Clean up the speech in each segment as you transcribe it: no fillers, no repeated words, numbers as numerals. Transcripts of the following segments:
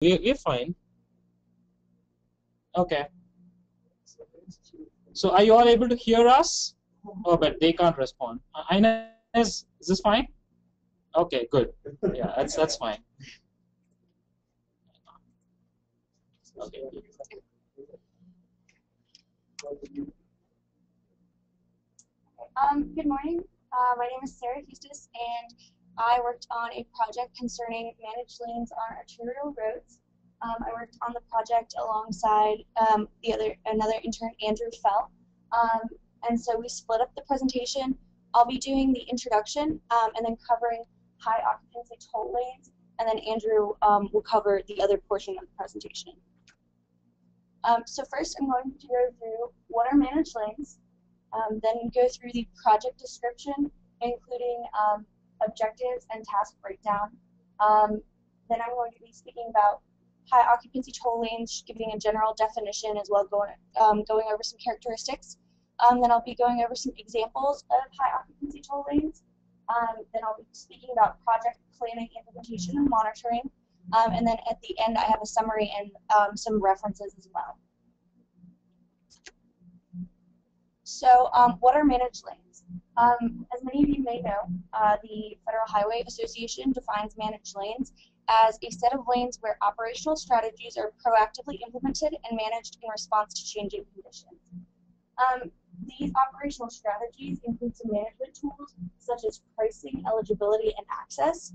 We're fine. Okay. So are you all able to hear us? Oh, but they can't respond. Inez, is this fine? Okay, good. Yeah, that's fine. Okay. Good morning. My name is Sarah Huestis, and I worked on a project concerning managed lanes on arterial roads. I worked on the project alongside another intern, Andrew Fell. And so we split up the presentation. I'll be doing the introduction and then covering high occupancy toll lanes, and then Andrew will cover the other portion of the presentation. So first I'm going to go through what are managed lanes, then go through the project description, including objectives and task breakdown. Then I'm going to be speaking about high occupancy toll lanes, giving a general definition as well, going over some characteristics. Then I'll be going over some examples of high occupancy toll lanes. Then I'll be speaking about project planning, implementation, and monitoring. And then at the end, I have a summary and some references as well. So what are managed lanes? As many of you may know, the Federal Highway Association defines managed lanes as a set of lanes where operational strategies are proactively implemented and managed in response to changing conditions. These operational strategies include some management tools such as pricing, eligibility, and access.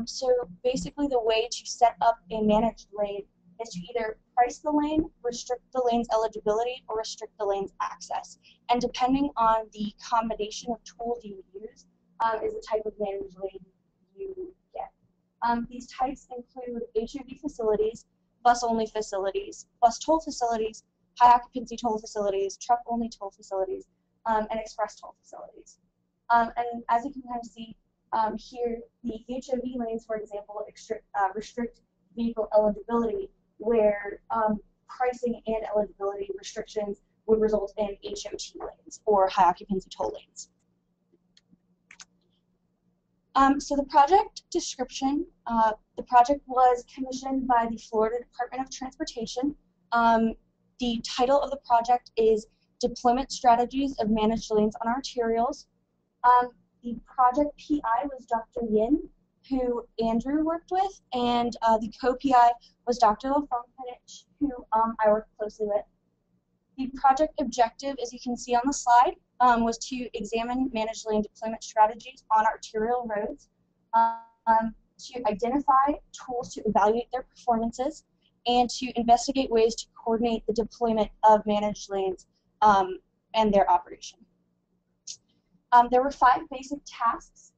So basically the way to set up a managed lane is to either price the lane, restrict the lane's eligibility, or restrict the lane's access. And depending on the combination of tools you use is the type of managed lane you get. These types include HOV facilities, bus-only facilities, bus toll facilities, high-occupancy toll facilities, truck-only toll facilities, and express toll facilities. And as you can kind of see here, the HOV lanes, for example, restrict vehicle eligibility, where pricing and eligibility restrictions would result in HOT lanes, or high occupancy toll lanes. So the project description, the project was commissioned by the Florida Department of Transportation. The title of the project is Deployment Strategies of Managed Lanes on Arterials. The project PI was Dr. Yin, who Andrew worked with, and the co-PI was Dr. LaFontaine, who I worked closely with. The project objective, as you can see on the slide, was to examine managed lane deployment strategies on arterial roads, to identify tools to evaluate their performances, and to investigate ways to coordinate the deployment of managed lanes and their operation. There were 5 basic tasks.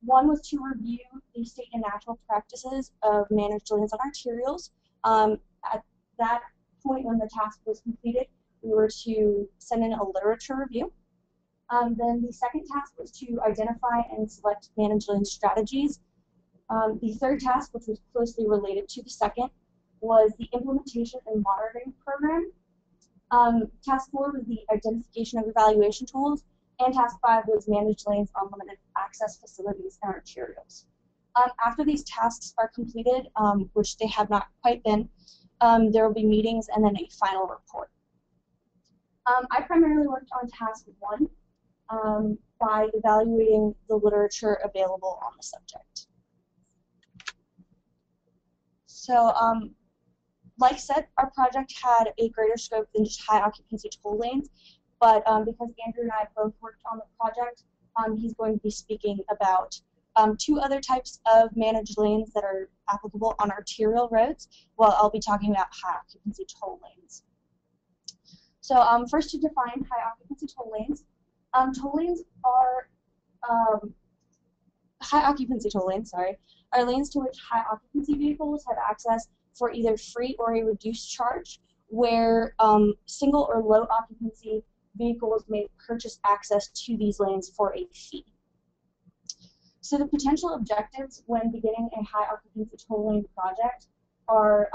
One was to review the state and national practices of managed lanes on arterials. At that point, when the task was completed, we were to send in a literature review. Then the second task was to identify and select managed lane strategies. The third task, which was closely related to the second, was the implementation and monitoring program. Task 4 was the identification of evaluation tools, and task 5 was managed lanes on limited access facilities and arterials. After these tasks are completed, which they have not quite been, there will be meetings and then a final report. I primarily worked on task 1 by evaluating the literature available on the subject. So, like said, our project had a greater scope than just high occupancy toll lanes, but because Andrew and I both worked on the project, he's going to be speaking about 2 other types of managed lanes that are applicable on arterial roads, while I'll be talking about high occupancy toll lanes. So first, to define high occupancy toll lanes. Toll lanes are high occupancy toll lanes, sorry, are lanes to which high occupancy vehicles have access for either free or a reduced charge, where single or low occupancy vehicles may purchase access to these lanes for a fee. So the potential objectives when beginning a high occupancy toll lane project are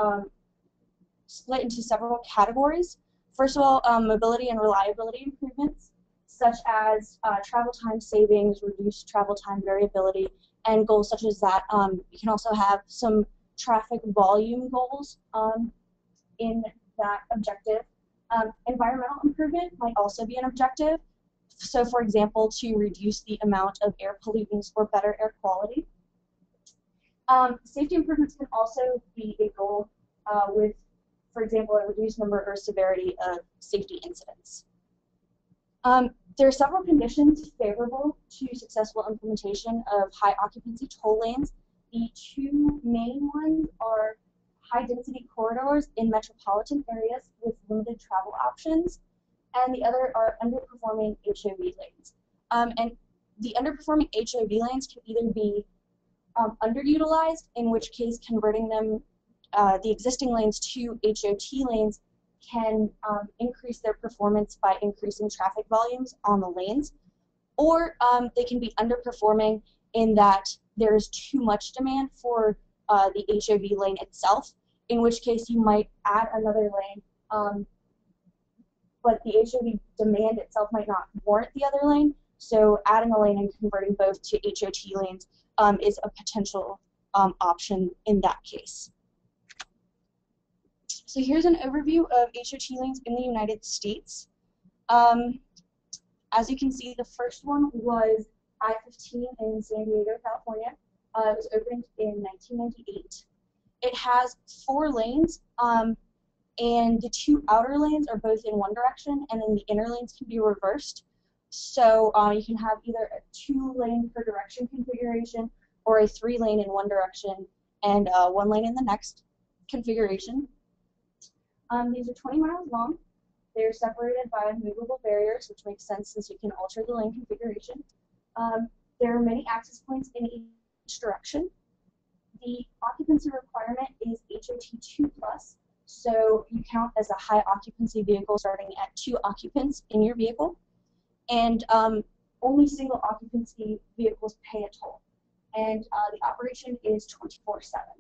split into several categories. First of all, mobility and reliability improvements, such as travel time savings, reduced travel time variability, and goals such as that. You can also have some traffic volume goals in that objective. Environmental improvement might also be an objective. So, for example, to reduce the amount of air pollutants or better air quality. Safety improvements can also be a goal with, for example, a reduced number or severity of safety incidents. There are several conditions favorable to successful implementation of high occupancy toll lanes. The two main ones are high density corridors in metropolitan areas with limited travel options, and the other are underperforming HOV lanes. And the underperforming HOV lanes can either be underutilized, in which case converting them, the existing lanes to HOT lanes can increase their performance by increasing traffic volumes on the lanes, or they can be underperforming in that there's too much demand for the HOV lane itself, in which case you might add another lane, but the HOV demand itself might not warrant the other lane, so adding a lane and converting both to HOT lanes is a potential option in that case. So here's an overview of HOT lanes in the United States. As you can see, the first one was I-15 in San Diego, California. It was opened in 1998. It has 4 lanes, and the 2 outer lanes are both in one direction, and then the inner lanes can be reversed. So you can have either a 2-lane per direction configuration or a 3-lane in one direction and 1 lane in the next configuration. These are 20 miles long. They're separated by movable barriers, which makes sense since you can alter the lane configuration. There are many access points in each direction. The occupancy requirement is HOT2+, so you count as a high occupancy vehicle starting at 2 occupants in your vehicle. And only single occupancy vehicles pay a toll. And the operation is 24/7.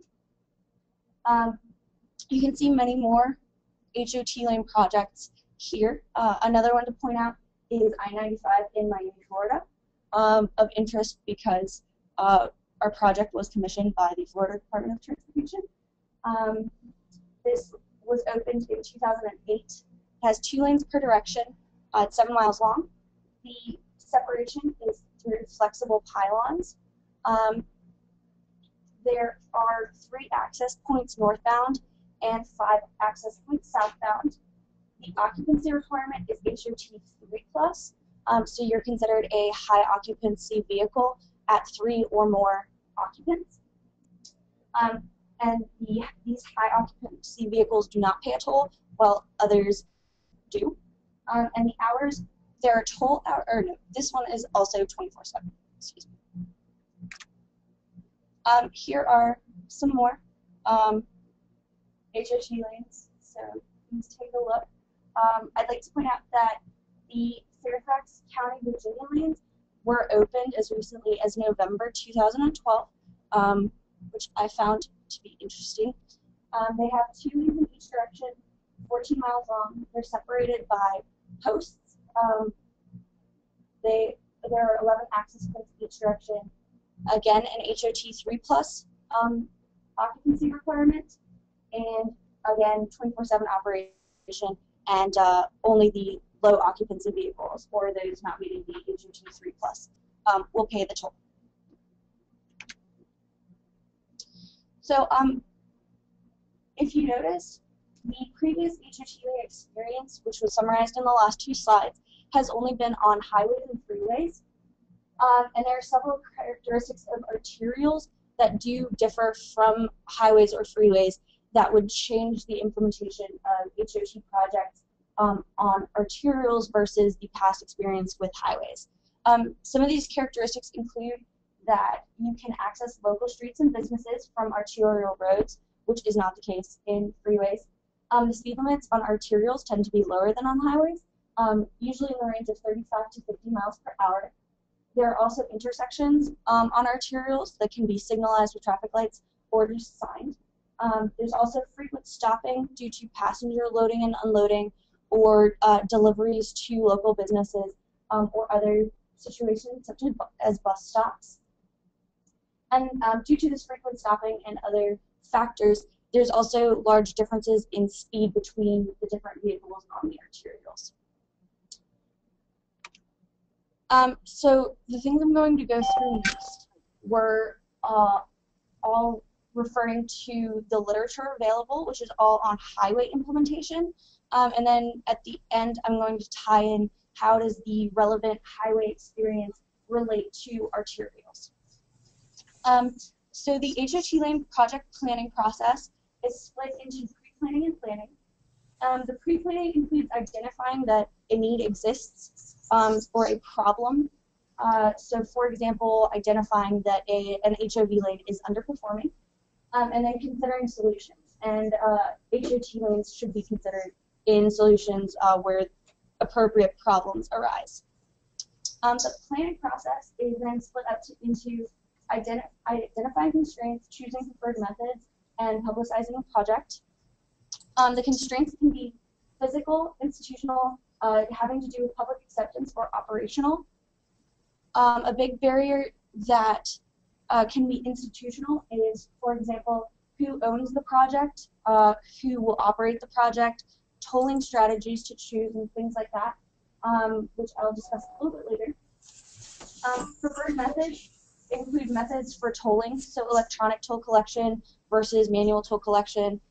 You can see many more HOT lane projects here. Another one to point out is I-95 in Miami, Florida, of interest because our project was commissioned by the Florida Department of Transportation. This was opened in 2008. It has 2 lanes per direction. It's 7 miles long. The separation is through flexible pylons. There are 3 access points northbound and 5 access points southbound. The occupancy requirement is HOT3+, so you're considered a high occupancy vehicle at 3 or more occupants. And these high occupancy vehicles do not pay a toll, while others do. And the hours, there are toll hours, or no, this one is also 24/7, excuse me. Here are some more HOT lanes, so please take a look. I'd like to point out that the Fairfax County, Virginia lanes were opened as recently as November 2012, which I found to be interesting. They have 2 lanes in each direction, 14 miles long. They're separated by posts. There are 11 access points in each direction. Again, an HOT3+ occupancy requirement, and again, 24/7 operation, and only the low occupancy vehicles, or those not meeting the HOT3+, will pay the toll. So, if you notice, the previous HOT lane experience, which was summarized in the last 2 slides, has only been on highways and freeways. And there are several characteristics of arterials that do differ from highways or freeways that would change the implementation of HOT projects on arterials versus the past experience with highways. Some of these characteristics include that you can access local streets and businesses from arterial roads, which is not the case in freeways. The speed limits on arterials tend to be lower than on highways, usually in the range of 35 to 50 miles per hour. There are also intersections on arterials that can be signalized with traffic lights or just signed. There's also frequent stopping due to passenger loading and unloading, or deliveries to local businesses, or other situations such as bus stops. And due to this frequent stopping and other factors, there's also large differences in speed between the different vehicles on the arterials. So the things I'm going to go through next were all referring to the literature available, which is all on highway implementation. And then at the end, I'm going to tie in how does the relevant highway experience relate to arterials. So the HOT lane project planning process is split into pre-planning and planning. The pre-planning includes identifying that a need exists or a problem. So for example, identifying that an HOV lane is underperforming, and then considering solutions. And HOT lanes should be considered in solutions where appropriate problems arise. The planning process is then split up into identifying constraints, choosing preferred methods, and publicizing a project. The constraints can be physical, institutional, having to do with public acceptance, or operational. A big barrier that can be institutional is, for example, who owns the project, who will operate the project, tolling strategies to choose, and things like that, which I'll discuss a little bit later. Preferred methods include methods for tolling, so electronic toll collection versus manual toll collection,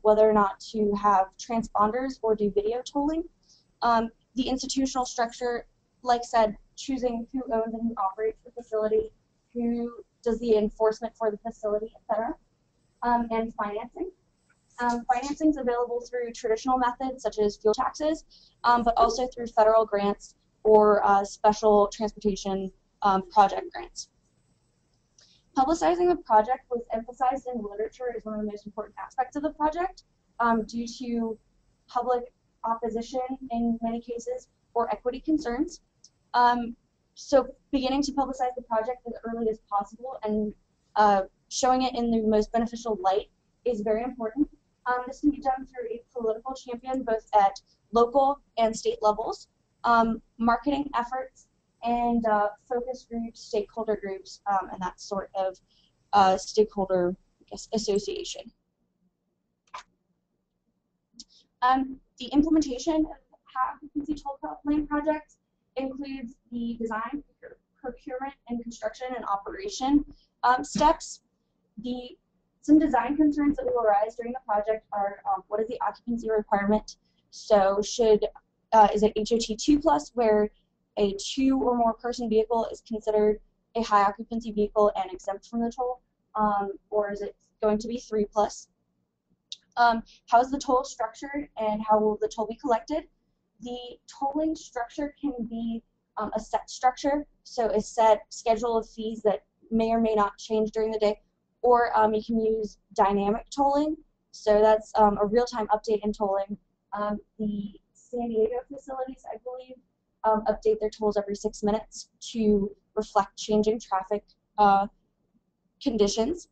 whether or not to have transponders or do video tolling. The institutional structure, like I said, choosing who owns and who operates the facility, who does the enforcement for the facility, etc. And financing. Financing is available through traditional methods such as fuel taxes, but also through federal grants or special transportation project grants. Publicizing the project was emphasized in literature as one of the most important aspects of the project due to public opposition in many cases or equity concerns. So beginning to publicize the project as early as possible and showing it in the most beneficial light is very important. This can be done through a political champion both at local and state levels, marketing efforts, and focus groups, stakeholder groups, and that sort of stakeholder, I guess, association. The implementation of high-occupancy toll lane projects includes the design, procurement, and construction and operation steps. Some design concerns that will arise during the project are what is the occupancy requirement? So is it HOT 2+, where a 2 or more person vehicle is considered a high occupancy vehicle and exempt from the toll, or is it going to be 3+? How is the toll structured and how will the toll be collected? The tolling structure can be a set structure, so a set schedule of fees that may or may not change during the day, or you can use dynamic tolling, so that's a real-time update in tolling. The San Diego facilities, I believe, update their tolls every 6 minutes to reflect changing traffic conditions.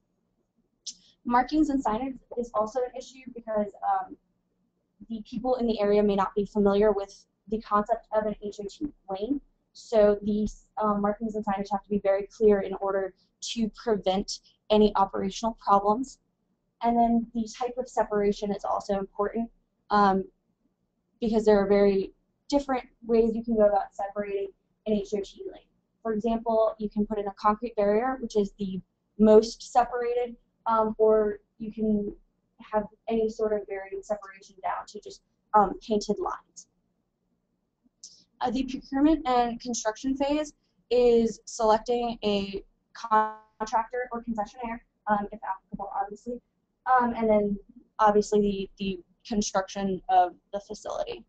Markings and signage is also an issue because the people in the area may not be familiar with the concept of an HOT lane. So these markings and signage have to be very clear in order to prevent any operational problems. And then the type of separation is also important because there are very different ways you can go about separating an HOT lane. For example, you can put in a concrete barrier, which is the most separated, or you can have any sort of varied separation down to just painted lines. The procurement and construction phase is selecting a contractor or concessionaire, if applicable, obviously, and then obviously the construction of the facility.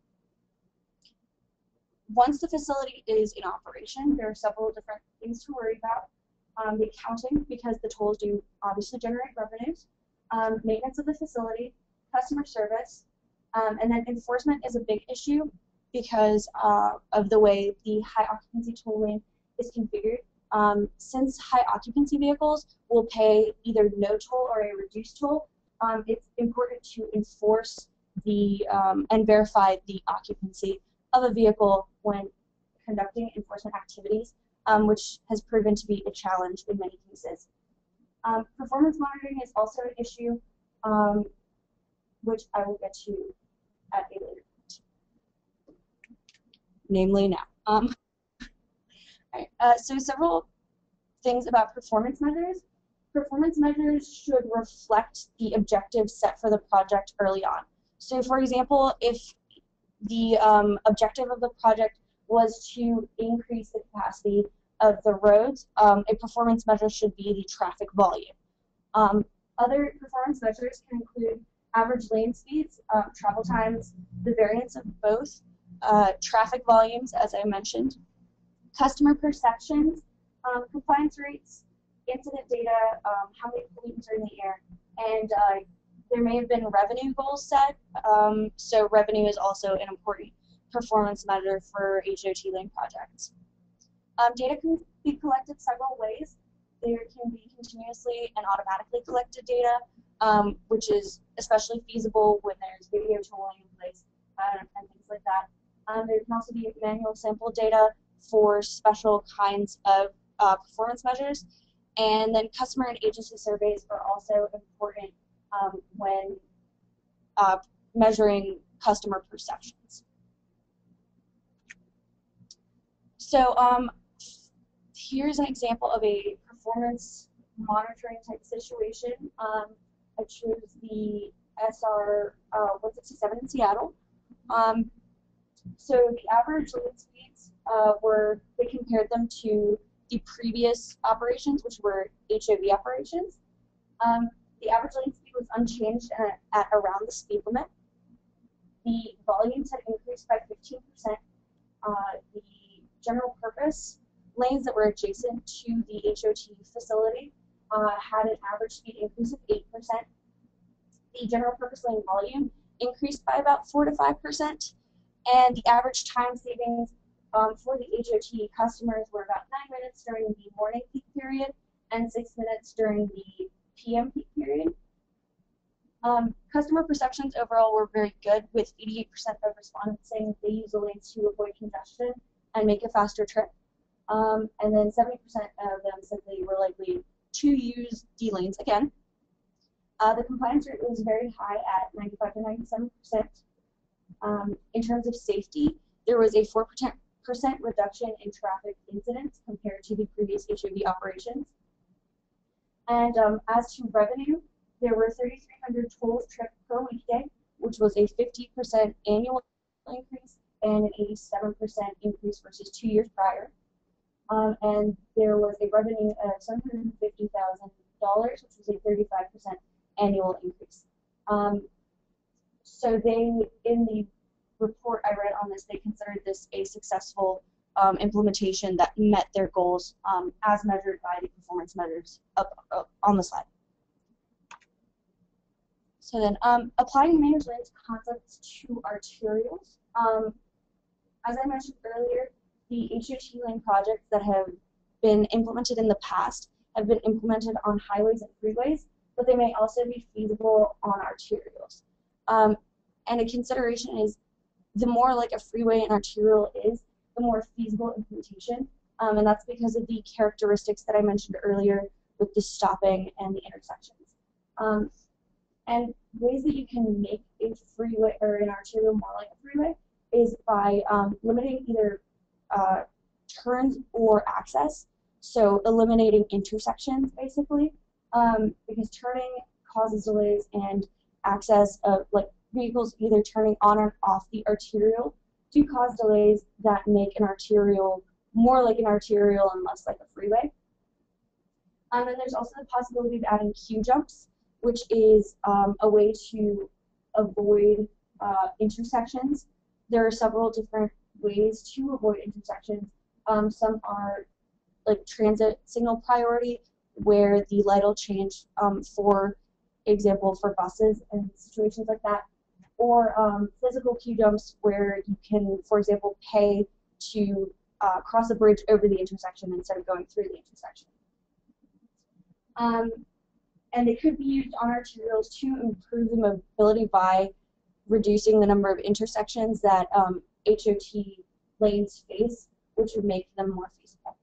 Once the facility is in operation, there are several different things to worry about. The accounting, because the tolls do obviously generate revenues, maintenance of the facility, customer service, and then enforcement is a big issue because of the way the high occupancy tolling is configured. Since high occupancy vehicles will pay either no toll or a reduced toll, it's important to enforce the and verify the occupancy of a vehicle when conducting enforcement activities, which has proven to be a challenge in many cases. Performance monitoring is also an issue, which I will get to at a later point, namely now. Right, so several things about performance measures. Performance measures should reflect the objectives set for the project early on. So for example, if the objective of the project was to increase the capacity of the roads, a performance measure should be the traffic volume. Other performance measures can include average lane speeds, travel times, the variance of both, traffic volumes, as I mentioned, customer perceptions, compliance rates, incident data, how many pollutants are in the air, and there may have been revenue goals set, so revenue is also an important performance measure for HOT lane projects. Data can be collected several ways. There can be continuously and automatically collected data, which is especially feasible when there's video tooling in place and things like that. There can also be manual sample data for special kinds of performance measures. And then customer and agency surveys are also important when measuring customer perceptions. So here's an example of a performance monitoring type situation. I chose the SR 167 in Seattle. So the average lane speeds they compared them to the previous operations, which were HOV operations. The average lane speed was unchanged at around the speed limit. The volumes had increased by 15%. The general purpose lanes that were adjacent to the HOT facility had an average speed increase of 8%. The general purpose lane volume increased by about 4 to 5%. And the average time savings for the HOT customers were about 9 minutes during the morning peak period and 6 minutes during the PM peak period. Customer perceptions overall were very good, with 88% of respondents saying they use the lanes to avoid congestion and make a faster trip. And then 70% of them said they were likely to use D lanes again. The compliance rate was very high at 95 to 97%. In terms of safety, there was a 4% reduction in traffic incidents compared to the previous HOV operations. And as to revenue, there were 3,300 tolls tripped per weekday, which was a 50% annual increase and an 87% increase versus 2 years prior. And there was a revenue of $750,000, which was a 35% annual increase. So in the report I read on this, they considered this a successful implementation that met their goals as measured by the performance measures up on the slide. So then, applying managed lanes concepts to arterials. As I mentioned earlier, the HOT lane projects that have been implemented in the past have been implemented on highways and freeways, but they may also be feasible on arterials. And a consideration is the more like a freeway and arterial is, the more feasible implementation. And that's because of the characteristics that I mentioned earlier with the stopping and the intersections. And ways that you can make a freeway or an arterial more like a freeway is by limiting either turns or access, so eliminating intersections basically, because turning causes delays and access of like vehicles either turning on or off the arterial do cause delays that make an arterial more like an arterial and less like a freeway. And then there's also the possibility of adding queue jumps, which is a way to avoid intersections. There are several different ways to avoid intersections. Some are like transit signal priority, where the light will change, for example, for buses and situations like that, or physical queue jumps, where you can, for example, pay to cross a bridge over the intersection instead of going through the intersection. And they could be used on arterials to improve the mobility by reducing the number of intersections that HOT lanes face, which would make them more feasible.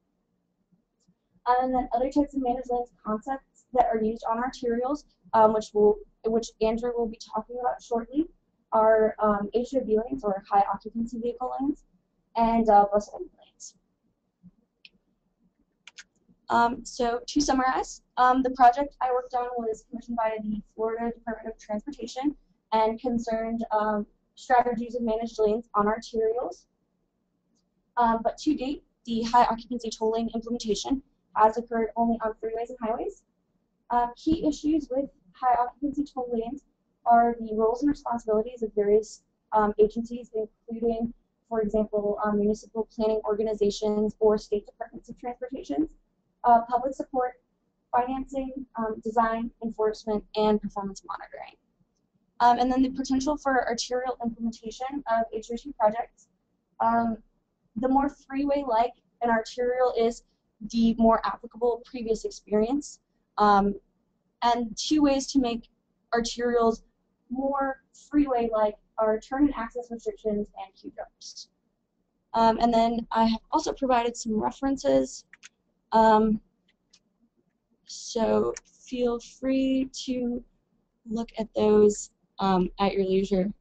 And then other types of managed lanes concepts that are used on arterials, which Andrew will be talking about shortly, are HOV lanes, or high occupancy vehicle lanes, and bus only lanes. So to summarize, the project I worked on was commissioned by the Florida Department of Transportation and concerned strategies of managed lanes on arterials. But to date, the high occupancy toll lane implementation has occurred only on freeways and highways. Key issues with high occupancy toll lanes are the roles and responsibilities of various agencies, including, for example, municipal planning organizations or state departments of transportation, public support, financing, design, enforcement, and performance monitoring. And then the potential for arterial implementation of HOT projects. The more freeway-like an arterial is, the more applicable previous experience. And two ways to make arterials more freeway-like are turn and access restrictions and queue jumps. And then I have also provided some references. So feel free to look at those at your leisure.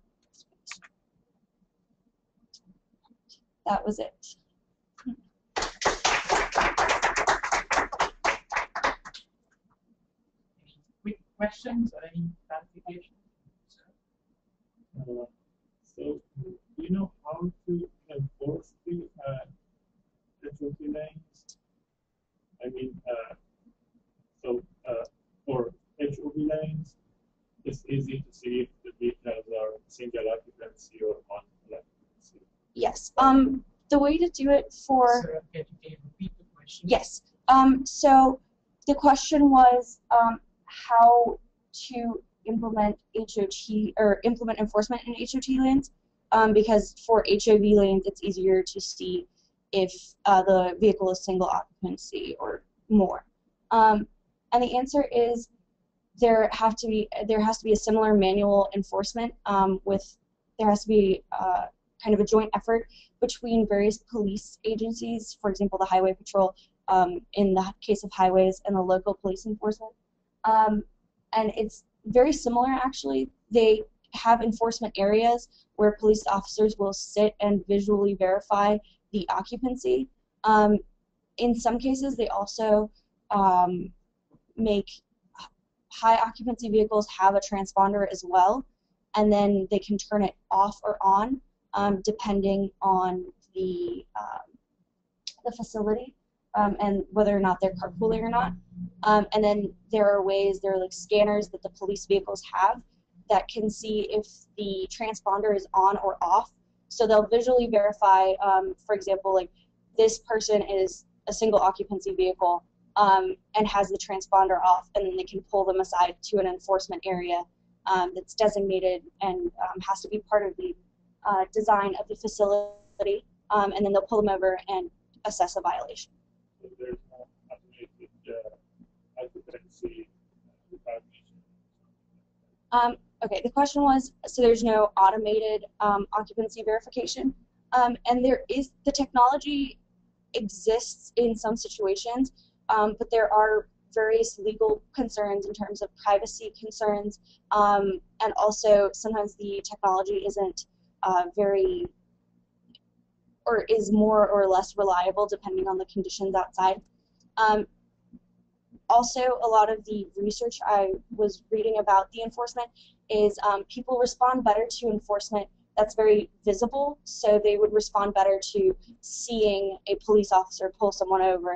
That was it. Any quick questions or any clarifications? So, do you know how to enforce the HOV lanes? I mean, for HOV lanes, it's easy to see if the vehicles are single occupancy or one occupancy. Yes. The way to do it for... Sir, can you repeat the question? Yes. So the question was how to implement HOT or implement enforcement in HOT lanes, because for HOV lanes it's easier to see if the vehicle is single occupancy or more. And the answer is there has to be a similar manual enforcement there has to be kind of a joint effort between various police agencies, for example, the Highway Patrol in the case of highways, and the local police enforcement. And it's very similar, actually. They have enforcement areas where police officers will sit and visually verify the occupancy. In some cases, they also make high occupancy vehicles have a transponder as well, and then they can turn it off or on depending on the facility and whether or not they're carpooling or not. And then there are like scanners that the police vehicles have that can see if the transponder is on or off. So they'll visually verify, for example, like this person is a single occupancy vehicle and has the transponder off, and then they can pull them aside to an enforcement area that's designated and has to be part of the design of the facility, and then they'll pull them over and assess a violation. So there's no automated occupancy recognition. Okay, the question was, so there's no automated occupancy verification, and the technology exists in some situations, but there are various legal concerns in terms of privacy concerns, and also sometimes the technology isn't or is more or less reliable depending on the conditions outside. Also, a lot of the research I was reading about the enforcement is people respond better to enforcement that's very visible, so they would respond better to seeing a police officer pull someone over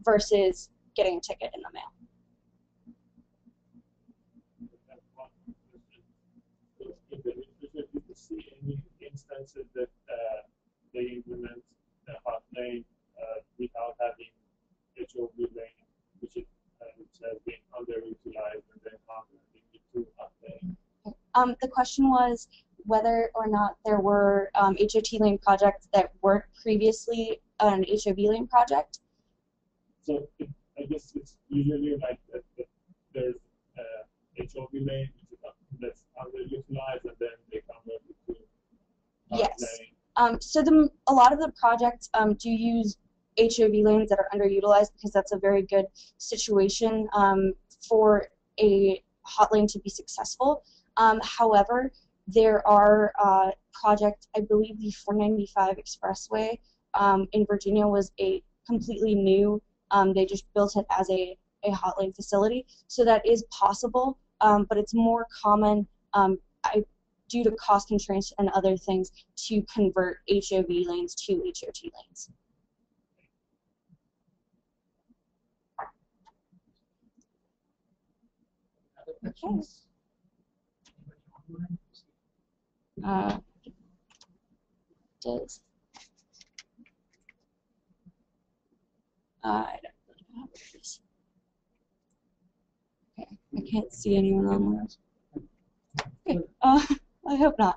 versus getting a ticket in the mail. In the literature, do you see any instances that they implement the hot lane without having HOV lane, which has been underutilized, and then converting it to hot lane? The question was whether or not there were HOT lane projects that weren't previously an HOV lane project. So I guess it's usually like that there's HOV lane that's underutilized, and then they convert it to hot Yes. lane. So a lot of the projects do use HOV lanes that are underutilized, because that's a very good situation for a hot lane to be successful. However, there are projects, I believe the 495 Expressway in Virginia was a completely new, they just built it as a hot lane facility, so that is possible, but it's more common due to cost constraints and other things to convert HOV lanes to HOT lanes. Okay. Does I don't know. Okay, I can't see anyone online. Okay. I hope not.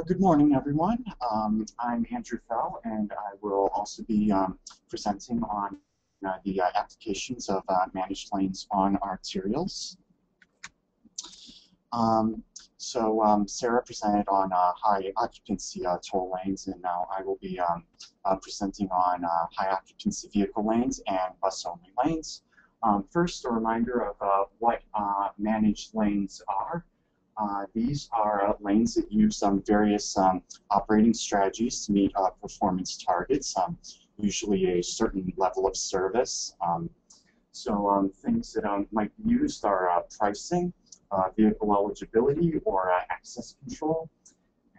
Good morning, everyone. I'm Andrew Fell, and I will also be presenting on the applications of managed lanes on arterials. Sarah presented on high occupancy toll lanes, and now I will be presenting on high occupancy vehicle lanes and bus only lanes. First, a reminder of what managed lanes are. These are lanes that use various operating strategies to meet performance targets, usually a certain level of service. Things that might be used are pricing, vehicle eligibility, or access control.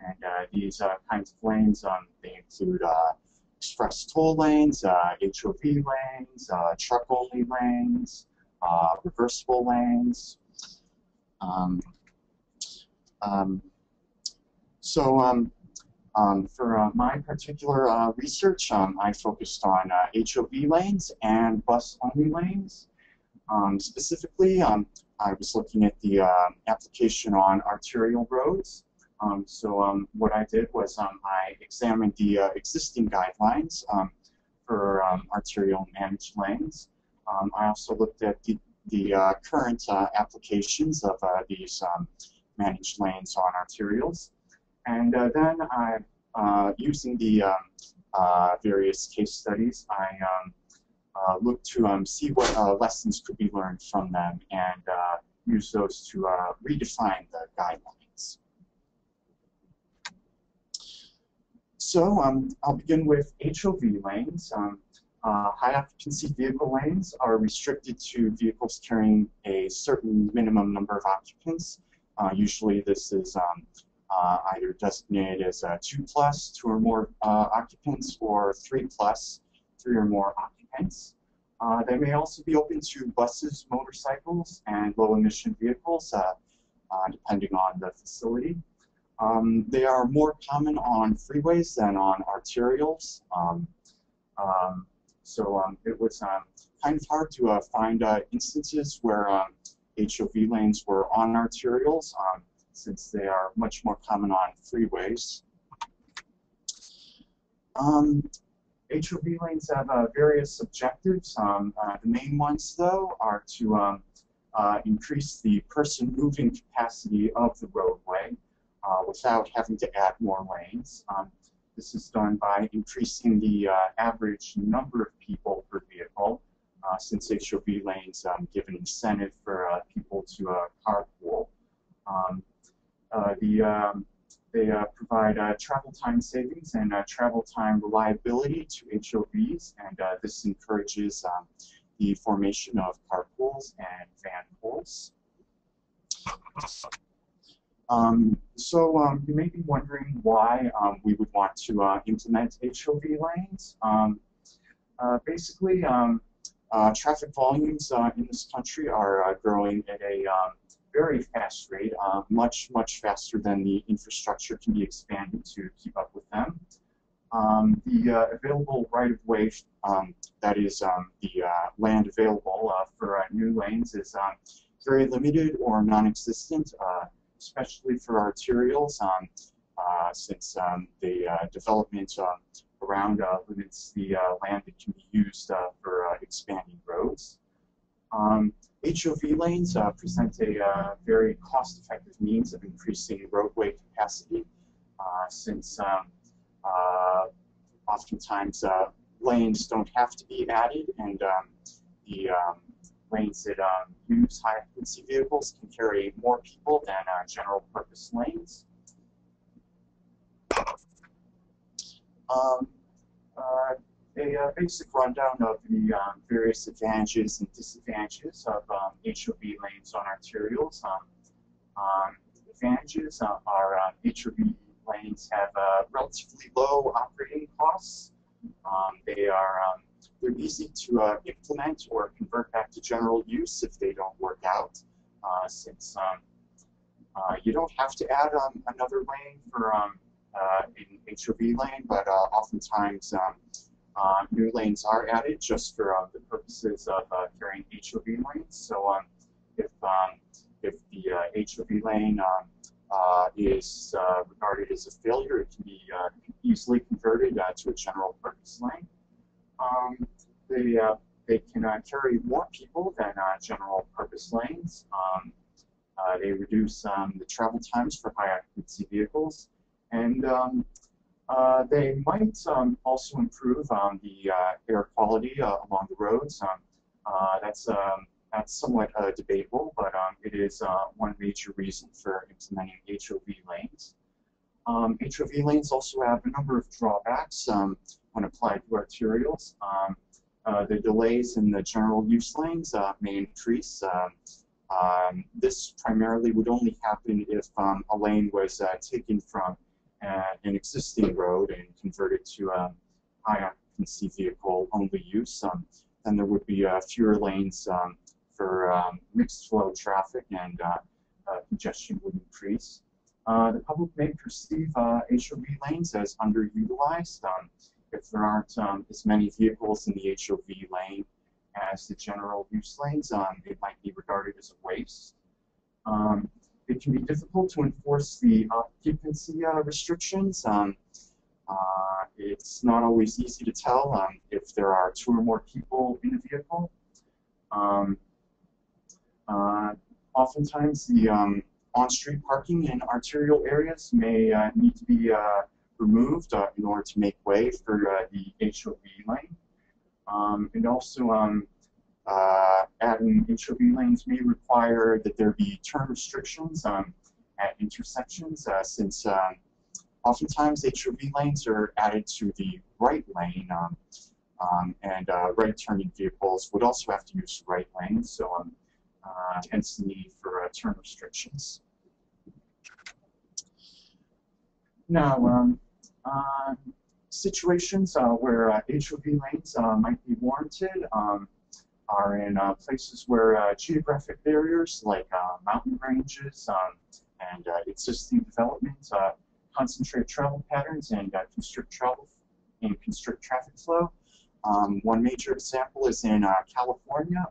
And these kinds of lanes, they include express toll lanes, HOV lanes, truck-only lanes, reversible lanes. For my particular research, I focused on HOV lanes and bus-only lanes. Specifically, I was looking at the application on arterial roads. What I did was I examined the existing guidelines for arterial managed lanes. I also looked at the current applications of these managed lanes on arterials. And then I, using the various case studies, I looked to see what lessons could be learned from them and use those to redefine the guidelines. So I'll begin with HOV lanes. High occupancy vehicle lanes are restricted to vehicles carrying a certain minimum number of occupants. Usually this is either designated as 2+, 2 or more occupants, or 3+, 3 or more occupants. They may also be open to buses, motorcycles, and low-emission vehicles, depending on the facility. They are more common on freeways than on arterials. It was kind of hard to find instances where HOV lanes were on arterials, since they are much more common on freeways. HOV lanes have various objectives. The main ones, though, are to increase the person moving capacity of the roadway without having to add more lanes. This is done by increasing the average number of people per vehicle, since HOV lanes give an incentive for people to carpool. They provide travel time savings and travel time reliability to HOVs, and this encourages the formation of carpools and van pools. You may be wondering why we would want to implement HOV lanes. Basically, Traffic volumes in this country are growing at a very fast rate, much faster than the infrastructure can be expanded to keep up with them. The available right-of-way, that is the land available for new lanes, is very limited or non-existent, especially for arterials, since the development around limits the land that can be used for expanding roads. HOV lanes present a very cost-effective means of increasing roadway capacity, since oftentimes lanes don't have to be added, and the lanes that use high-occupancy vehicles can carry more people than general-purpose lanes. A basic rundown of the various advantages and disadvantages of HOV lanes on arterials. Advantages are HOV lanes have relatively low operating costs. They're easy to implement or convert back to general use if they don't work out, since you don't have to add another lane for an HOV lane, but oftentimes new lanes are added just for the purposes of carrying HOV lanes. So if the HOV lane is regarded as a failure, it can be easily converted to a general purpose lane. They can carry more people than general purpose lanes. They reduce the travel times for high occupancy vehicles, and they might also improve the air quality along the roads. That's somewhat debatable, but it is one major reason for implementing HOV lanes. HOV lanes also have a number of drawbacks when applied to arterials. The delays in the general use lanes may increase. This primarily would only happen if a lane was taken from an existing road and converted to high occupancy vehicle only use. Then there would be fewer lanes for mixed flow traffic, and congestion would increase. The public may perceive HOV lanes as underutilized. If there aren't as many vehicles in the HOV lane as the general use lanes, it might be regarded as a waste. It can be difficult to enforce the occupancy restrictions. It's not always easy to tell if there are 2 or more people in a vehicle. Oftentimes, the on-street parking in arterial areas may need to be removed in order to make way for the HOV lane. And also, adding HOV lanes may require that there be turn restrictions at intersections, since oftentimes HOV lanes are added to the right lane, and right-turning vehicles would also have to use the right lane, so hence the need for turn restrictions. Now, situations where HOV lanes might be warranted are in places where geographic barriers like mountain ranges and existing development concentrate travel patterns and constrict traffic flow. One major example is in California,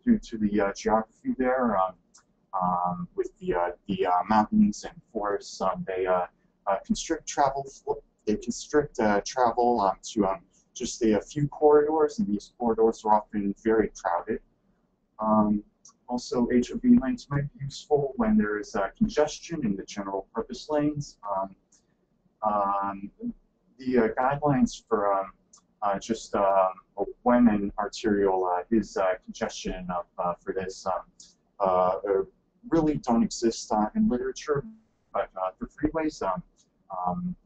due to the geography there, with the mountains and forests. They constrict travel. They constrict travel to just a few corridors, and these corridors are often very crowded. Also, HOV lanes might be useful when there is congestion in the general purpose lanes. The guidelines for just when an arterial is congestion enough for this really don't exist in literature, but for freeways,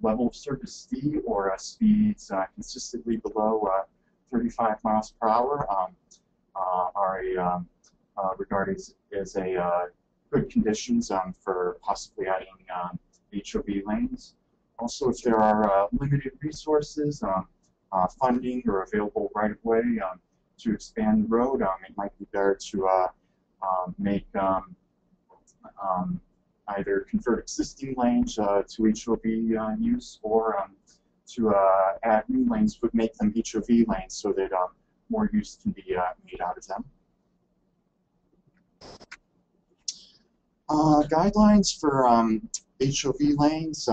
level of service D or speeds consistently below 35 miles per hour are regarded as a good conditions for possibly adding HOV lanes. Also, if there are limited resources, funding, or available right-of-way, to expand the road, it might be better to make either convert existing lanes to HOV use, or to add new lanes but make them HOV lanes so that more use can be made out of them. Guidelines for HOV lanes.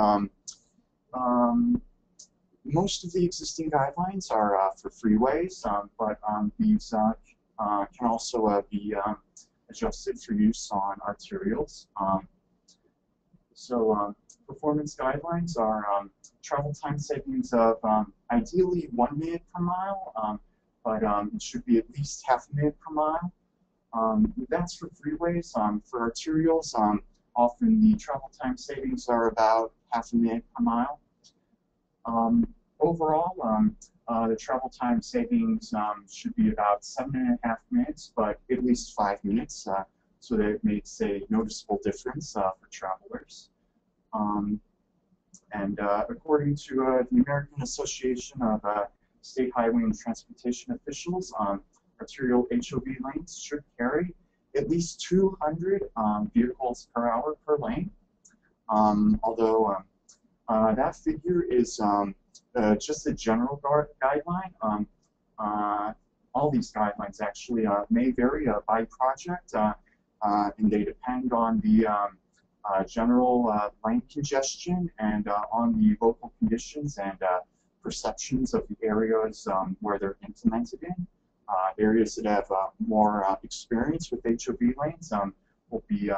Most of the existing guidelines are for freeways, but these can also be adjusted for use on arterials. Performance guidelines are travel time savings of ideally 1 minute per mile, but it should be at least half a minute per mile. That's for freeways. For arterials, often the travel time savings are about half a minute per mile. Overall, the travel time savings should be about 7.5 minutes, but at least 5 minutes, so that it makes a noticeable difference for travelers. According to the American Association of State Highway and Transportation Officials, arterial HOV lanes should carry at least 200 vehicles per hour per lane, although that figure is just a general guideline. All these guidelines actually may vary by project, and they depend on the general lane congestion and on the local conditions and perceptions of the areas where they're implemented in. Areas that have more experience with HOV lanes will be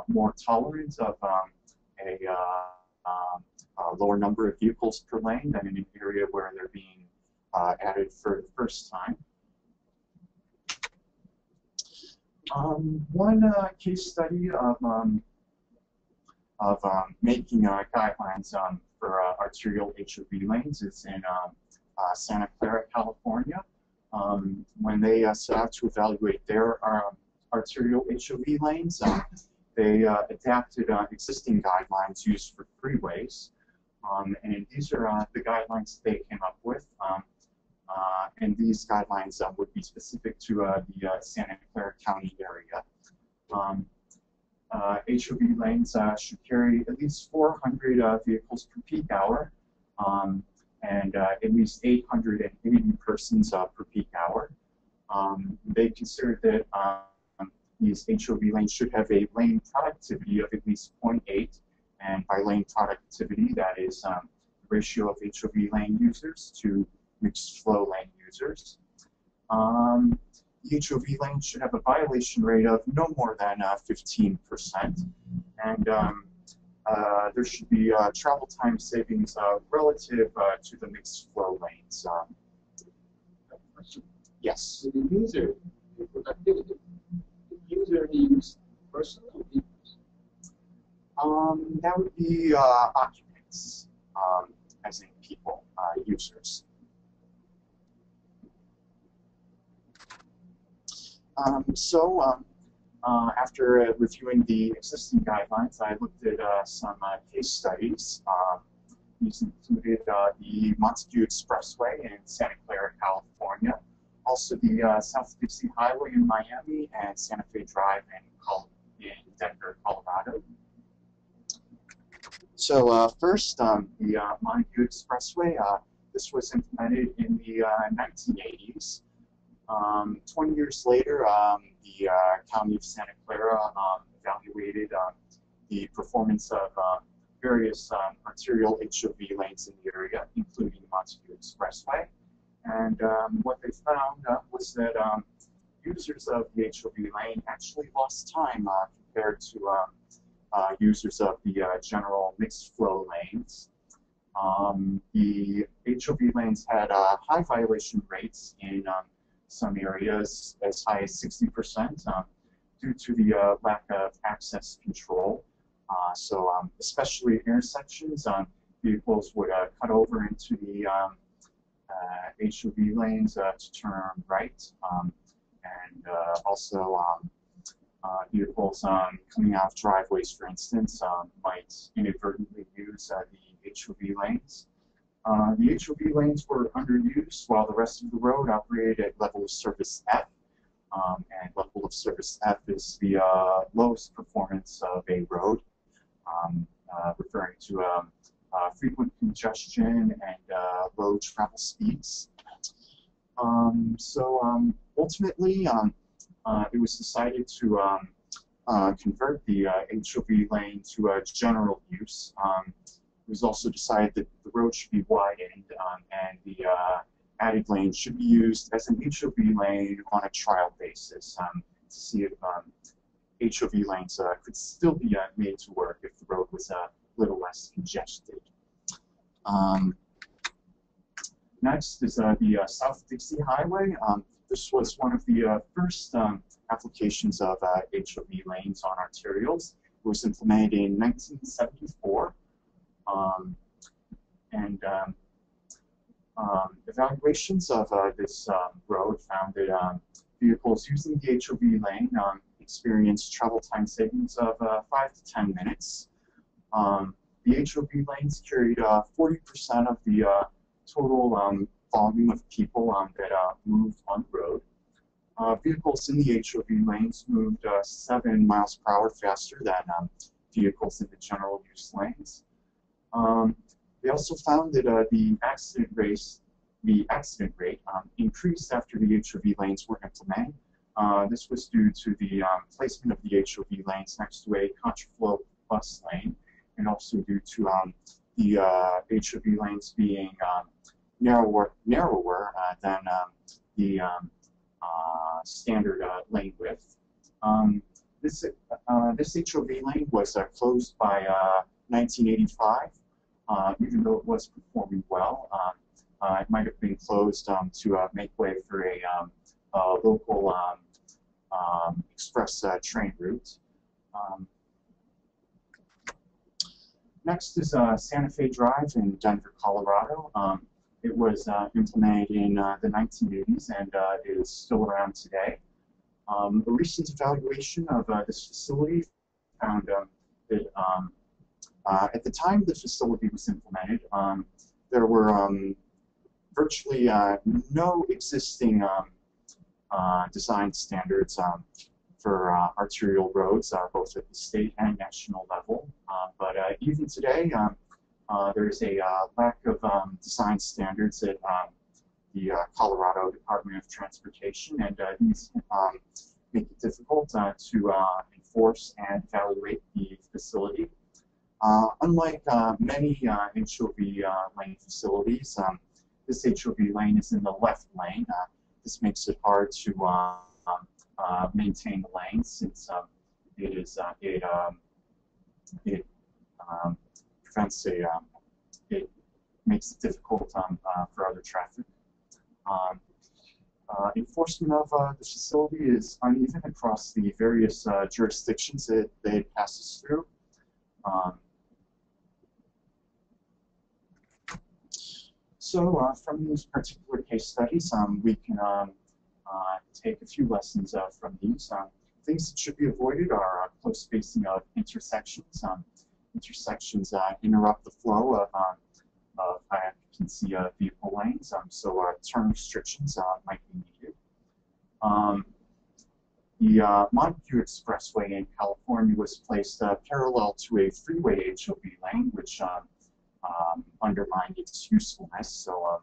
more tolerant of a lower number of vehicles per lane than in an area where they're being added for the first time. One case study of making guidelines for arterial HOV lanes is in Santa Clara, California. When they set out to evaluate their arterial HOV lanes, they adapted existing guidelines used for freeways. And these are the guidelines they came up with. And these guidelines would be specific to the Santa Clara County area. HOV lanes should carry at least 400 vehicles per peak hour, and at least 880 persons per peak hour. They considered that these HOV lanes should have a lane productivity of at least 0.8, and by lane productivity, that is the ratio of HOV lane users to mixed flow lane users. The HOV lane should have a violation rate of no more than 15%, and there should be travel time savings relative to the mixed flow lanes. Yes. So the user, the productivity, the user needs personal or people? That would be occupants, as in people, users. After reviewing the existing guidelines, I looked at some case studies. These included the Montague Expressway in Santa Clara, California, also the South Dixie Highway in Miami, and Santa Fe Drive in Denver, Colorado. So first, the Montague Expressway, this was implemented in the 1980s. 20 years later, the County of Santa Clara evaluated the performance of various arterial HOV lanes in the area, including Montague Expressway. And what they found was that users of the HOV lane actually lost time compared to users of the general mixed flow lanes. The HOV lanes had high violation rates in some areas as high as 60% due to the lack of access control. Especially at intersections, vehicles would cut over into the HOV lanes to turn right, and also vehicles coming out of driveways, for instance, might inadvertently use the HOV lanes. The HOV lanes were underused while the rest of the road operated at level of service F. And level of service F is the lowest performance of a road, referring to frequent congestion and low travel speeds. Ultimately, it was decided to convert the HOV lane to general use. It was also decided that the road should be widened and the added lane should be used as an HOV lane on a trial basis to see if HOV lanes could still be made to work if the road was a little less congested. Next is the South Dixie Highway. This was one of the first applications of HOV lanes on arterials. It was implemented in 1974. Evaluations of this road found that vehicles using the HOV lane experienced travel time savings of 5 to 10 minutes. The HOV lanes carried 40% of the total volume of people that moved on the road. Vehicles in the HOV lanes moved 7 miles per hour faster than vehicles in the general use lanes. They also found that the accident rate increased after the HOV lanes were implemented. This was due to the placement of the HOV lanes next to a contraflow bus lane, and also due to the HOV lanes being narrower than the standard lane width. This HOV lane was closed by 1985. Even though it was performing well, it might have been closed to make way for a local express train route. Next is Santa Fe Drive in Denver, Colorado. It was implemented in the 1980s and is still around today. A recent evaluation of this facility found that at the time the facility was implemented, there were virtually no existing design standards for arterial roads, both at the state and national level. But even today, there's a lack of design standards at the Colorado Department of Transportation, and these make it difficult to enforce and evaluate the facility. Unlike many HOV lane facilities, this HOV lane is in the left lane. This makes it hard to maintain the lane since it makes it difficult for other traffic. Enforcement of the facility is uneven across the various jurisdictions that it passes through. From these particular case studies, we can take a few lessons from these. Things that should be avoided are close spacing of intersections. Intersections interrupt the flow of high occupancy vehicle lanes, so turn restrictions might be needed. The Montague Expressway in California was placed parallel to a freeway HOV lane, which undermined its usefulness. So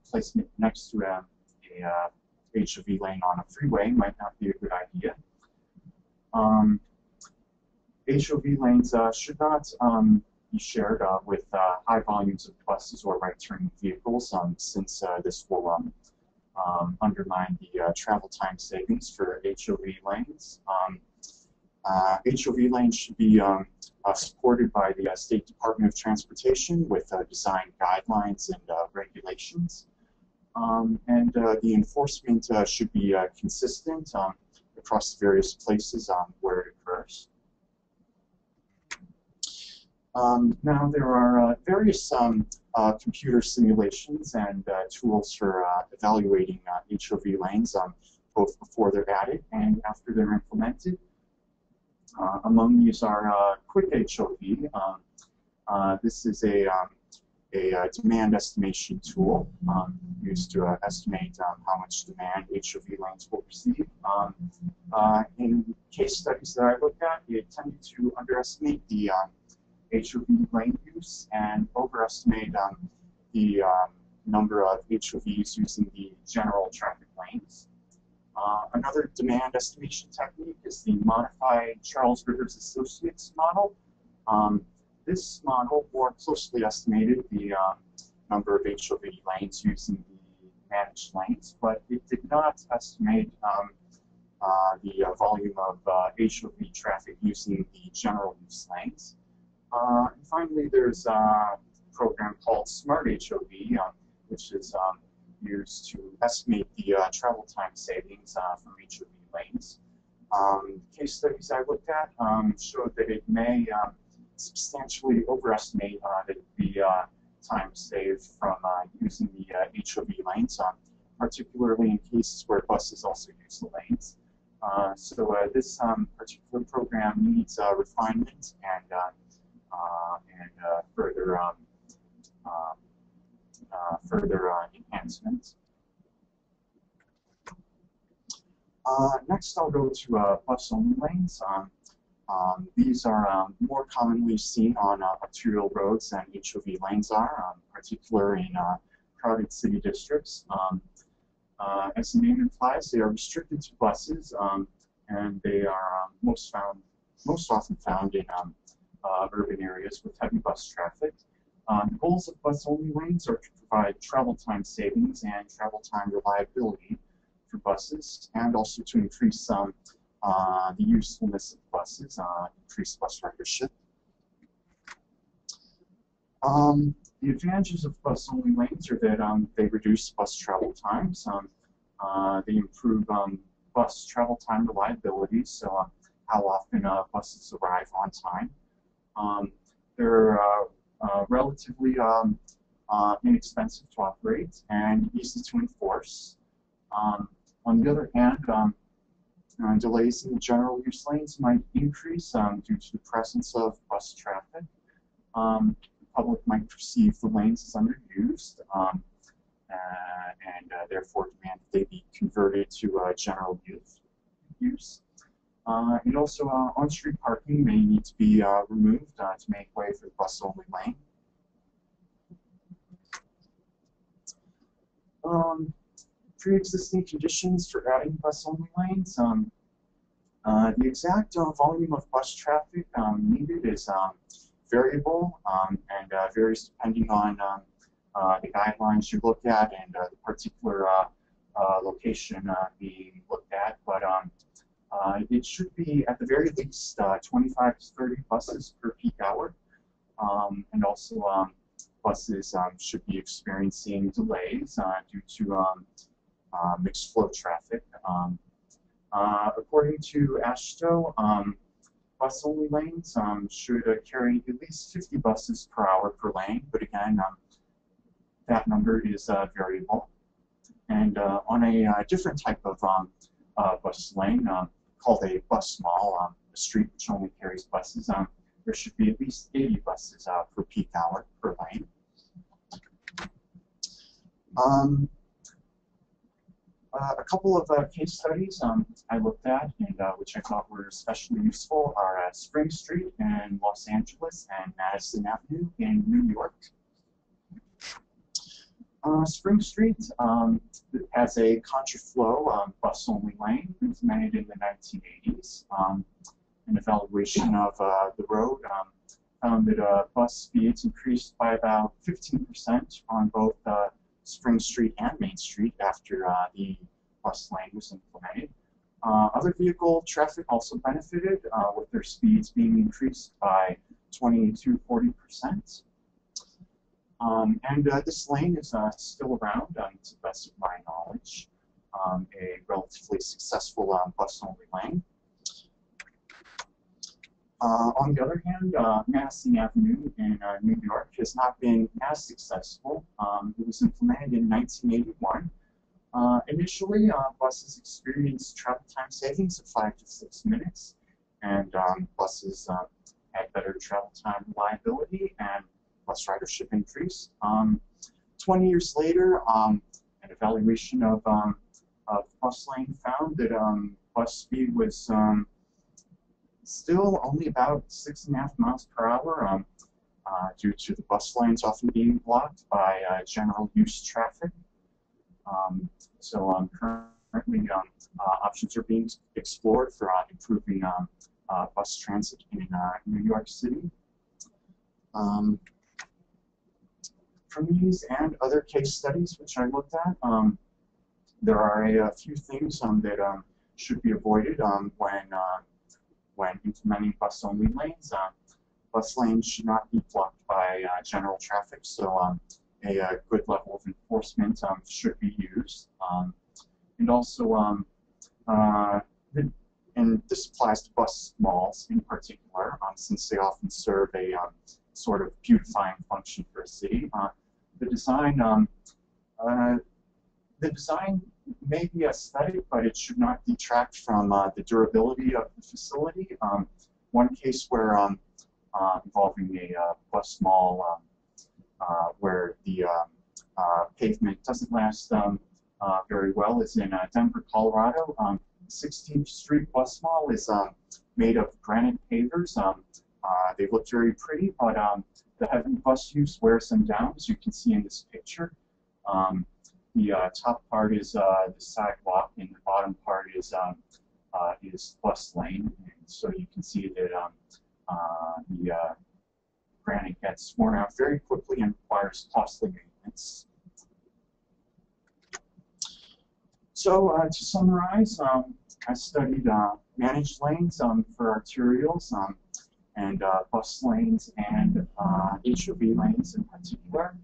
placement next to a HOV lane on a freeway might not be a good idea. HOV lanes should not be shared with high volumes of buses or right-turning vehicles, since this will undermine the travel time savings for HOV lanes. HOV lanes should be supported by the State Department of Transportation with design guidelines and regulations. And the enforcement should be consistent across the various places where it occurs. Now there are various computer simulations and tools for evaluating HOV lanes, both before they're added and after they're implemented. Among these are Quick HOV. This is a a demand estimation tool used to estimate how much demand HOV lanes will receive. In case studies that I looked at, it tended to underestimate the HOV lane use and overestimate the number of HOVs using the general traffic lanes. Another demand estimation technique is the modified Charles Rivers Associates model. This model more closely estimated the number of HOV lanes using the managed lanes, but it did not estimate the volume of HOV traffic using the general use lanes. And finally, there's a program called Smart HOV, which is used to estimate the travel time savings from HOV lanes. Case studies I looked at showed that it may substantially overestimate the time saved from using the HOV lanes, particularly in cases where buses also use the lanes. So this particular program needs refinement and further enhancement. Next, I'll go to bus-only lanes. These are more commonly seen on arterial roads than HOV lanes are, particularly in crowded city districts. As the name implies, they are restricted to buses, and they are most often found in urban areas with heavy bus traffic. The goals of bus-only lanes are to provide travel time savings and travel time reliability for buses, and also to increase the usefulness of buses, increase bus ridership. The advantages of bus-only lanes are that they reduce bus travel times, they improve bus travel time reliability, so how often buses arrive on time. They're relatively inexpensive to operate and easy to enforce. On the other hand, delays in the general use lanes might increase due to the presence of bus traffic. The public might perceive the lanes as underused and therefore demand that they be converted to general use. And also, on-street parking may need to be removed to make way for the bus-only lane. Pre-existing conditions for adding bus-only lanes. The exact volume of bus traffic needed is variable and varies depending on the guidelines you look at and the particular location being looked at. But it should be at the very least 25 to 30 buses per peak hour. And also buses should be experiencing delays due to mixed flow traffic. According to AASHTO, bus-only lanes should carry at least 50 buses per hour per lane, but again, that number is variable. And on a different type of bus lane, called a bus mall, a street which only carries buses, there should be at least 80 buses per peak hour per lane. A couple of case studies I looked at and which I thought were especially useful are at Spring Street in Los Angeles and Madison Avenue in New York. Spring Street has a contraflow bus-only lane implemented in the 1980s. An evaluation of the road found that bus speeds increased by about 15% on both Spring Street and Main Street after the bus lane was implemented. Other vehicle traffic also benefited with their speeds being increased by 20 to 40%. And this lane is still around, to the best of my knowledge, a relatively successful bus-only lane. On the other hand, Madison Avenue in New York has not been as successful. It was implemented in 1981. Initially, buses experienced travel time savings of 5 to 6 minutes, and buses had better travel time reliability, and bus ridership increased. 20 years later, an evaluation of bus lane found that bus speed was still only about 6.5 miles per hour due to the bus lanes often being blocked by general use traffic. Currently, options are being explored for improving bus transit in New York City. From these and other case studies which I looked at, there are a few things that should be avoided when implementing bus-only lanes. Bus lanes should not be blocked by general traffic, so a good level of enforcement should be used. And also, and this applies to bus malls in particular, since they often serve a sort of beautifying function for a city. The design may be aesthetic, but it should not detract from the durability of the facility. One case where involving a bus mall where the pavement doesn't last very well is in Denver, Colorado. 16th Street Bus Mall is made of granite pavers. They look very pretty, but the heavy bus use wears them down, as you can see in this picture. The top part is the sidewalk, and the bottom part is bus lane. And so you can see that the granite gets worn out very quickly and requires costly maintenance. So to summarize, I studied managed lanes for arterials and bus lanes and HOV lanes in particular.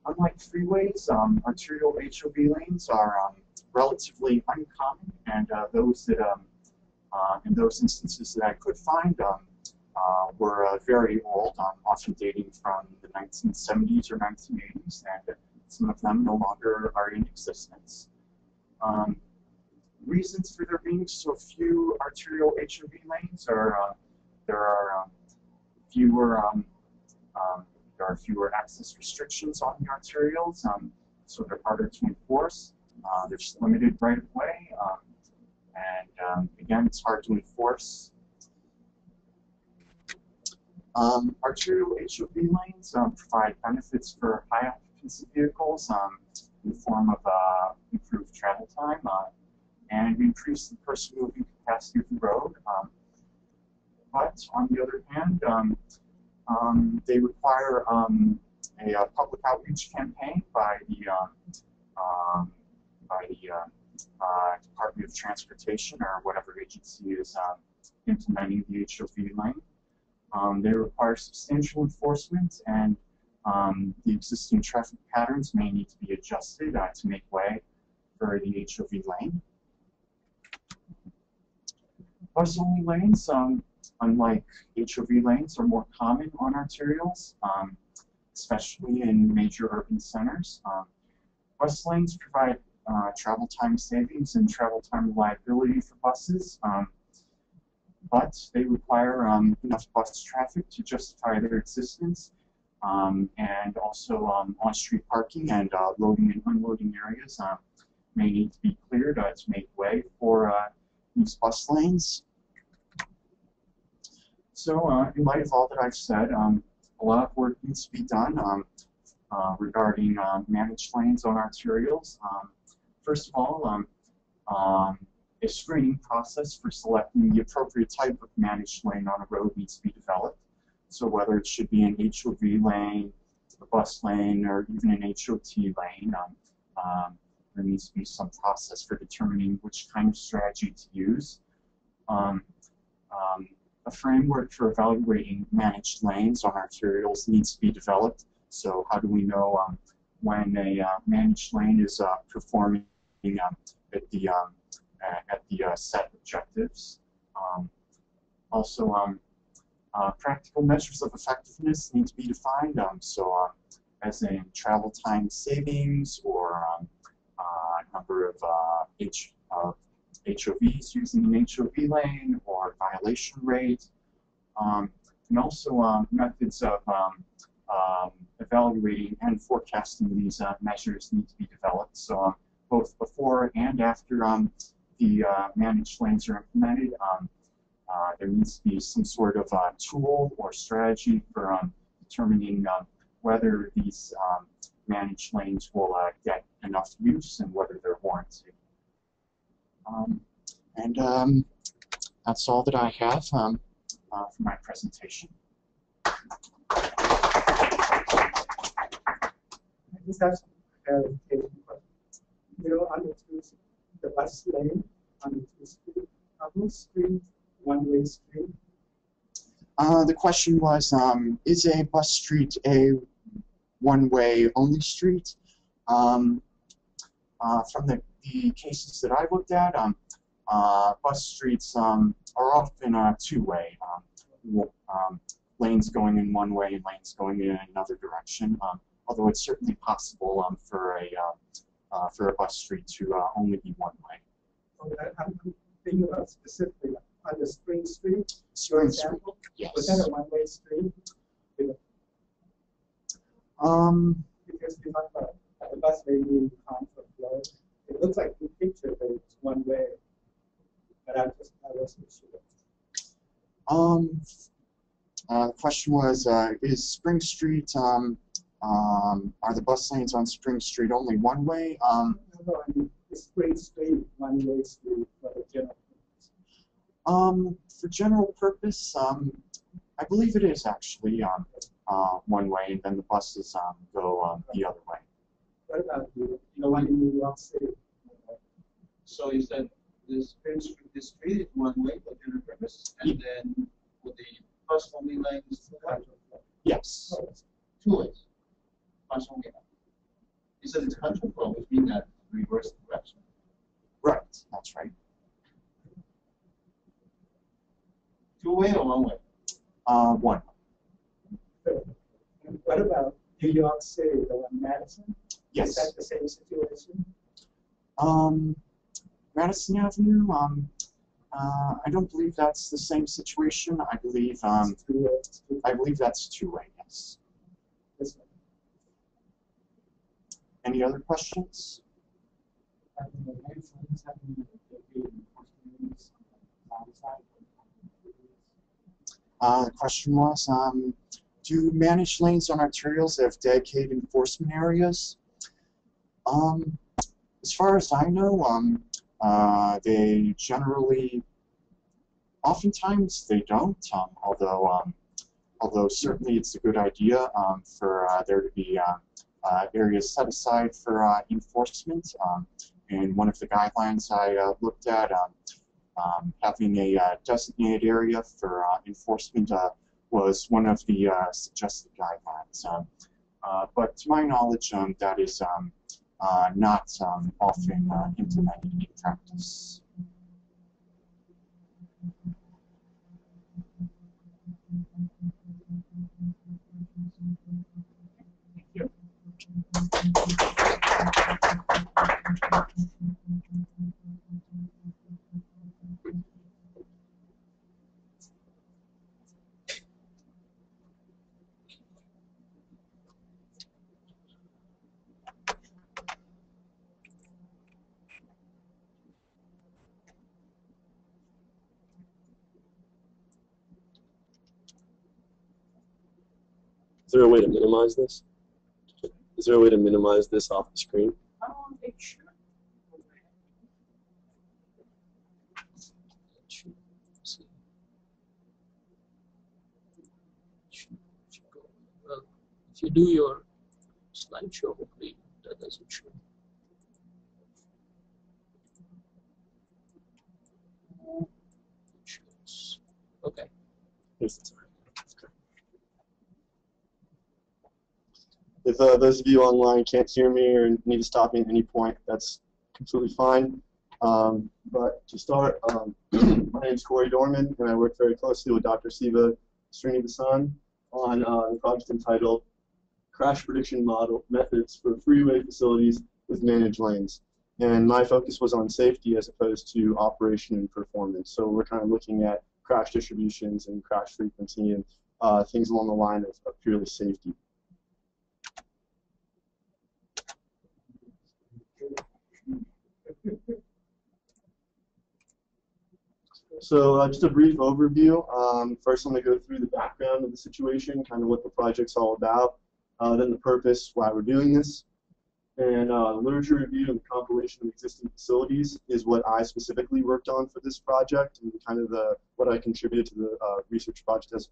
Unlike freeways, arterial HOV lanes are relatively uncommon, and those that in those instances that I could find were very old, often dating from the 1970s or 1980s, and some of them no longer are in existence. Reasons for there being so few arterial HOV lanes are there are fewer access restrictions on the arterials, so they're harder to enforce. There's limited right-of-way, and again, it's hard to enforce. Arterial HOV lanes provide benefits for high occupancy vehicles in the form of improved travel time and increase the person moving capacity of the road. But on the other hand, they require a public outreach campaign by the Department of Transportation or whatever agency is implementing the HOV lane. They require substantial enforcement, and the existing traffic patterns may need to be adjusted to make way for the HOV lane. Bus-only lanes, unlike HOV lanes, are more common on arterials, especially in major urban centers. Bus lanes provide travel time savings and travel time reliability for buses, but they require enough bus traffic to justify their existence, and also on-street parking and loading and unloading areas may need to be cleared to make way for these bus lanes. So in light of all that I've said, a lot of work needs to be done regarding managed lanes on arterials. First of all, a screening process for selecting the appropriate type of managed lane on a road needs to be developed. So whether it should be an HOV lane, a bus lane, or even an HOT lane, there needs to be some process for determining which kind of strategy to use. A framework for evaluating managed lanes on arterials needs to be developed. So how do we know when a managed lane is performing at the set objectives? Also, practical measures of effectiveness need to be defined. As in travel time savings or number of HOVs using an HOV lane or violation rate. and also methods of evaluating and forecasting these measures need to be developed. So both before and after the managed lanes are implemented, there needs to be some sort of tool or strategy for determining whether these managed lanes will get enough use and whether they're warranted. That's all that I have for my presentation. I just have some clarification questions. On the bus lane on the two street, are those streets one-way street? The question was, is a bus street a one-way only street? From the cases that I looked at, bus streets are often two-way, lanes going in one way and lanes going in another direction. Although it's certainly possible for a bus street to only be one way. I'm thinking about specifically on the Spring Street, for Spring example. Street, yes. Was that a one-way street? Because we talk about the bus may be in conflict flow. It looks like in the picture that it's one way, but I wasn't sure. The question was, is Spring Street, are the bus lanes on Spring Street only one way? No, I mean, is Spring Street one-way street for the general purpose? For general purpose, I believe it is actually one way, and then the buses go the other way. What about the one in New York City? So you said this street is one way for general purpose, and then with the bus only lanes, Yes. two ways. Bus only lane. You said it's contrary flow, which means that reverse direction. Right, that's right. Two-way or one way? One. What about New York City, the one in Madison? Yes. Is that the same situation? Madison Avenue, I don't believe that's the same situation. I believe that's two-way, yes. This one. Any other questions? The question was, do managed lanes on arterials have dedicated enforcement areas? As far as I know, they generally, oftentimes they don't, although certainly it's a good idea for there to be areas set aside for enforcement. And one of the guidelines I looked at, having a designated area for enforcement was one of the suggested guidelines. But to my knowledge, that is not often implemented in practice. Is there a way to minimize this? Is there a way to minimize this off the screen? Well, if you do your slideshow, hopefully that doesn't show. It shows. Okay. Yes, if those of you online can't hear me or need to stop me at any point, that's completely fine. But to start, my name is Cory Dorman, and I work very closely with Dr. Siva Srinivasan on the project entitled Crash Prediction Model Methods for Freeway Facilities with Managed Lanes. And my focus was on safety as opposed to operation and performance. So we're kind of looking at crash distributions and crash frequency and things along the line of purely safety. So just a brief overview. First, I'm going to go through the background of the situation, kind of what the project's all about, then the purpose, why we're doing this. And literature review and compilation of existing facilities is what I specifically worked on for this project, and kind of what I contributed to the research project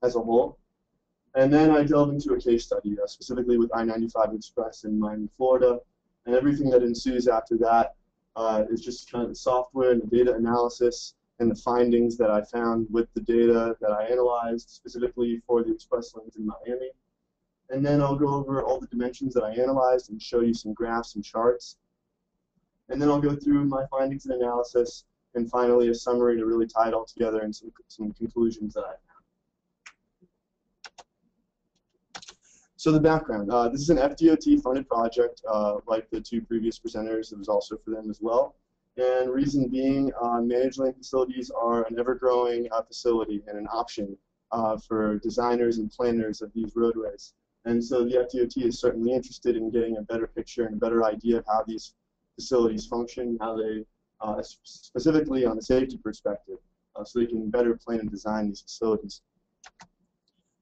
as a whole. And then I delve into a case study, specifically with I-95 Express in Miami, Florida, and everything that ensues after that is just kind of the software and the data analysis and the findings that I found with the data that I analyzed specifically for the express lanes in Miami. And then I'll go over all the dimensions that I analyzed and show you some graphs and charts. And then I'll go through my findings and analysis, and finally a summary to really tie it all together and some conclusions that I found. So the background. This is an FDOT-funded project, like the two previous presenters. It was also for them as well. And reason being, managed lane facilities are an ever-growing facility and an option for designers and planners of these roadways. And so the FDOT is certainly interested in getting a better picture and a better idea of how these facilities function, how they, specifically on the safety perspective, so they can better plan and design these facilities.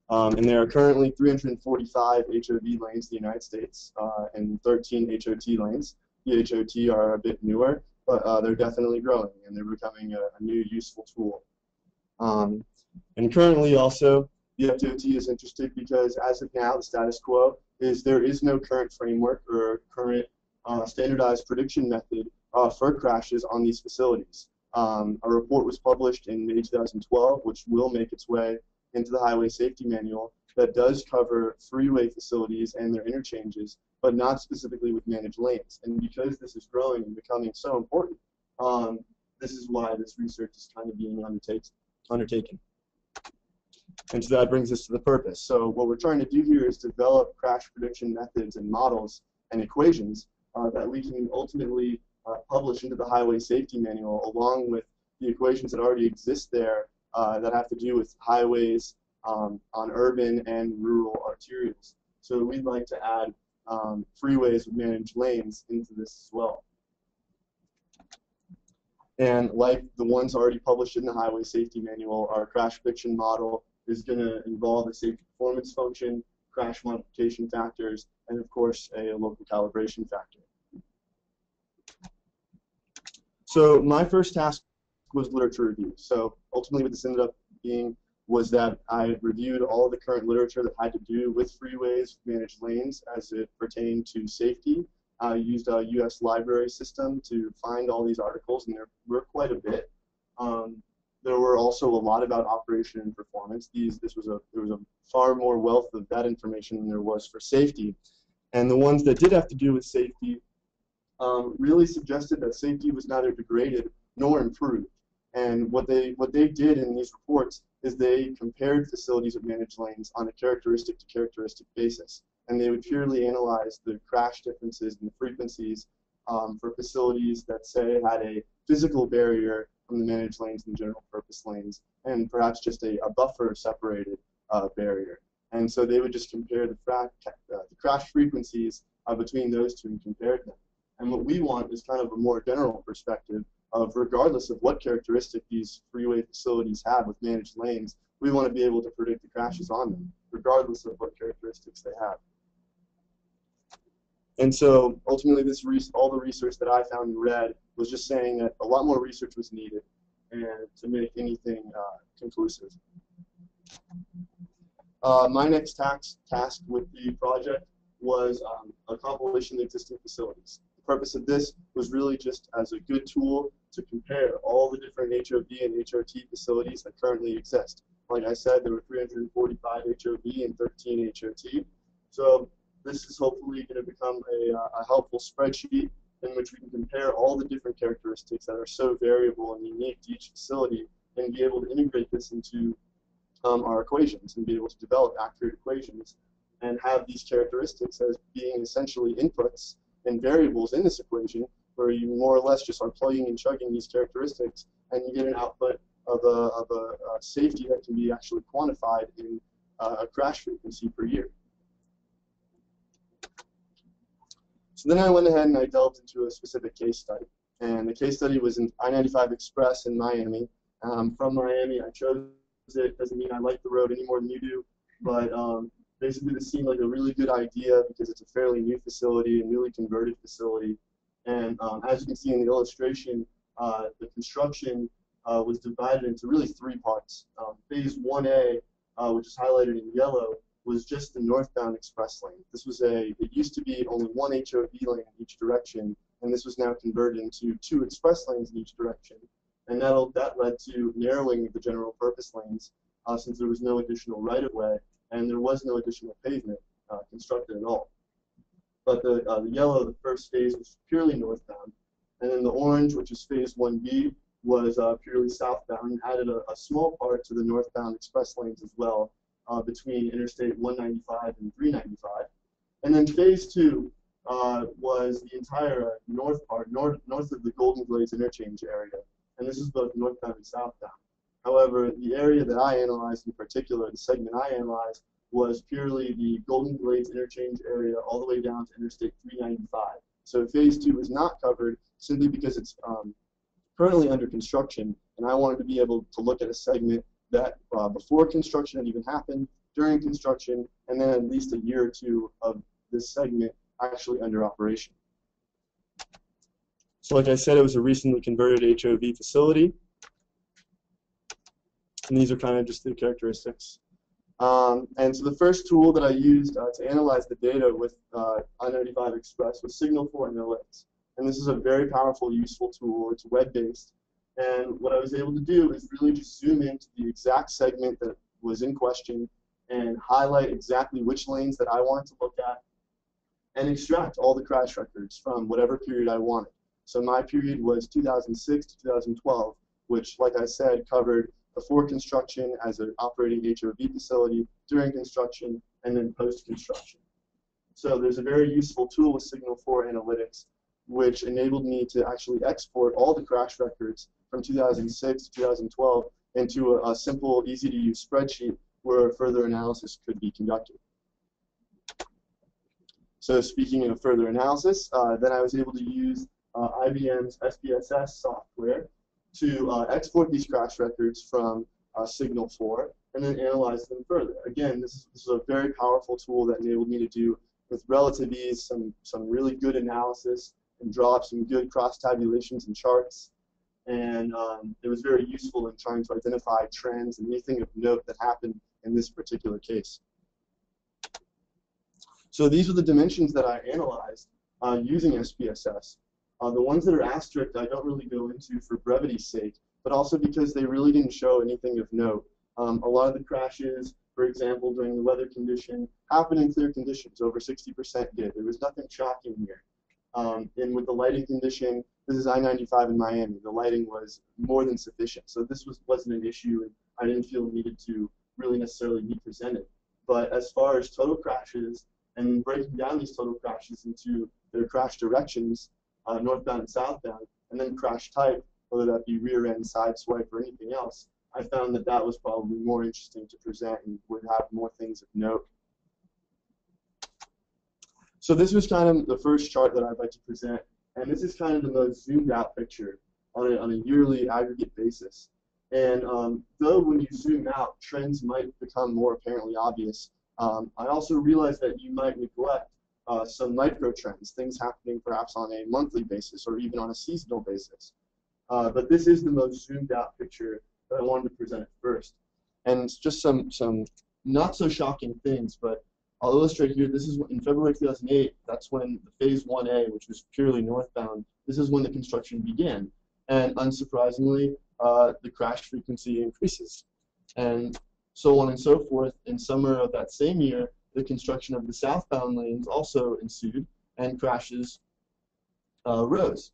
And there are currently 345 HOV lanes in the United States and 13 HOT lanes. The HOT are a bit newer, but they're definitely growing, and they're becoming a new useful tool. And currently also, the FDOT is interested because as of now, the status quo is there is no current framework or current standardized prediction method for crashes on these facilities. A report was published in May 2012, which will make its way into the Highway Safety Manual, that does cover freeway facilities and their interchanges, but not specifically with managed lanes. And because this is growing and becoming so important, this is why this research is kind of being undertaken. And so that brings us to the purpose. So what we're trying to do here is develop crash prediction methods and models and equations that we can ultimately publish into the Highway Safety Manual, along with the equations that already exist there that have to do with highways on urban and rural arterials. So we'd like to add freeways with managed lanes into this as well. And like the ones already published in the Highway Safety Manual, our crash prediction model is going to involve a safety performance function, crash modification factors, and of course a local calibration factor. So my first task was literature review. So ultimately what this ended up being was that I reviewed all of the current literature that had to do with freeways, managed lanes as it pertained to safety. I used a US library system to find all these articles, and there were quite a bit. There were also a lot about operation and performance. There was a far more wealth of that information than there was for safety. And the ones that did have to do with safety really suggested that safety was neither degraded nor improved. And what they did in these reports is they compared facilities with managed lanes on a characteristic-to-characteristic basis. And they would purely analyze the crash differences and the frequencies for facilities that, say, had a physical barrier from the managed lanes and general purpose lanes, and perhaps just a buffer-separated barrier. And so they would just compare the crash frequencies between those two and compare them. And what we want is kind of a more general perspective of, regardless of what characteristic these freeway facilities have with managed lanes, we want to be able to predict the crashes on them, regardless of what characteristics they have. And so ultimately, all the research that I found and read was just saying that a lot more research was needed and to make anything conclusive. My next task with the project was a compilation of existing facilities. The purpose of this was really just as a good tool to compare all the different HOV and HOT facilities that currently exist. Like I said, there were 345 HOV and 13 HOT. So this is hopefully going to become a helpful spreadsheet in which we can compare all the different characteristics that are so variable and unique to each facility, and be able to integrate this into our equations and be able to develop accurate equations and have these characteristics as being essentially inputs and variables in this equation, where you more or less just are plugging and chugging these characteristics, and you get an output of a safety that can be actually quantified in crash frequency per year. So then I went ahead and I delved into a specific case study. And the case study was in I-95 Express in Miami. From Miami, I chose it. Doesn't mean I like the road any more than you do, but basically this seemed like a really good idea because it's a fairly new facility, a newly converted facility. And as you can see in the illustration, the construction was divided into really three parts. Phase 1A, which is highlighted in yellow, was just the northbound express lane. This was it used to be only one HOV lane in each direction, and this was now converted into 2 express lanes in each direction. And that led to narrowing the general purpose lanes since there was no additional right-of-way and there was no additional pavement constructed at all. But the yellow, the first phase, was purely northbound. And then the orange, which is phase 1B, was purely southbound and added a small part to the northbound express lanes as well between Interstate 195 and 395. And then phase 2 was the entire north of the Golden Glades interchange area. And this is both northbound and southbound. However, the area that I analyzed in particular, the segment I analyzed, was purely the Golden Glades interchange area all the way down to Interstate 395. So phase 2 was not covered simply because it's currently under construction, and I wanted to be able to look at a segment that before construction had even happened, during construction, and then at least a year or two of this segment actually under operation. So like I said, it was a recently converted HOV facility, and these are kind of just the characteristics. And so the first tool that I used to analyze the data with I-95 Express was Signal 4 Analytics. And this is a very powerful, useful tool. It's web-based. And what I was able to do is really just zoom into the exact segment that was in question and highlight exactly which lanes that I wanted to look at and extract all the crash records from whatever period I wanted. So my period was 2006 to 2012, which, like I said, covered before construction as an operating HOV facility, during construction, and then post-construction. So there's a very useful tool with Signal 4 Analytics, which enabled me to actually export all the crash records from 2006 to 2012 into a simple, easy-to-use spreadsheet where further analysis could be conducted. So speaking of further analysis, then I was able to use IBM's SPSS software to export these crash records from Signal 4 and then analyze them further. Again, this is a very powerful tool that enabled me to do with relative ease some really good analysis and draw up some good cross tabulations and charts. And it was very useful in trying to identify trends and anything of note that happened in this particular case. So these are the dimensions that I analyzed using SPSS. The ones that are asterisked I don't really go into for brevity's sake, but also because they really didn't show anything of note. A lot of the crashes, for example, during the weather condition, happened in clear conditions. Over 60% did. There was nothing shocking here. And with the lighting condition, this is I-95 in Miami. The lighting was more than sufficient. So this wasn't an issue, and I didn't feel needed to really necessarily be presented. But as far as total crashes and breaking down these total crashes into their crash directions, northbound and southbound, and then crash type, whether that be rear end, side swipe, or anything else, I found that that was probably more interesting to present and would have more things of note. So this was kind of the first chart that I'd like to present, and this is kind of the most zoomed out picture on a yearly aggregate basis. And though when you zoom out, trends might become more apparently obvious, I also realized that you might neglect some micro trends, things happening perhaps on a monthly basis or even on a seasonal basis. But this is the most zoomed out picture that I wanted to present first. And it's just some not so shocking things, but I'll illustrate here. This is in February 2008. That's when the phase 1A, which was purely northbound, this is when the construction began. And unsurprisingly, the crash frequency increases. And so on and so forth. In summer of that same year, the construction of the southbound lanes also ensued, and crashes rose.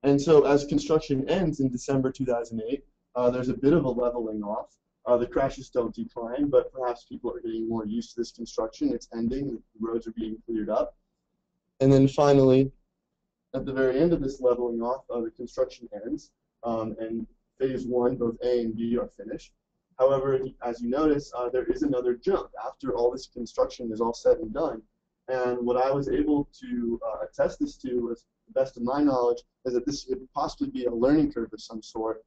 And so as construction ends in December 2008, there's a bit of a leveling off. The crashes don't decline, but perhaps people are getting more used to this construction. It's ending, the roads are being cleared up. And then finally, at the very end of this leveling off, the construction ends, and phase 1, both A and B, are finished. However, as you notice, there is another jump after all this construction is all said and done. And what I was able to attest this to, as the best of my knowledge, is that this could possibly be a learning curve of some sort.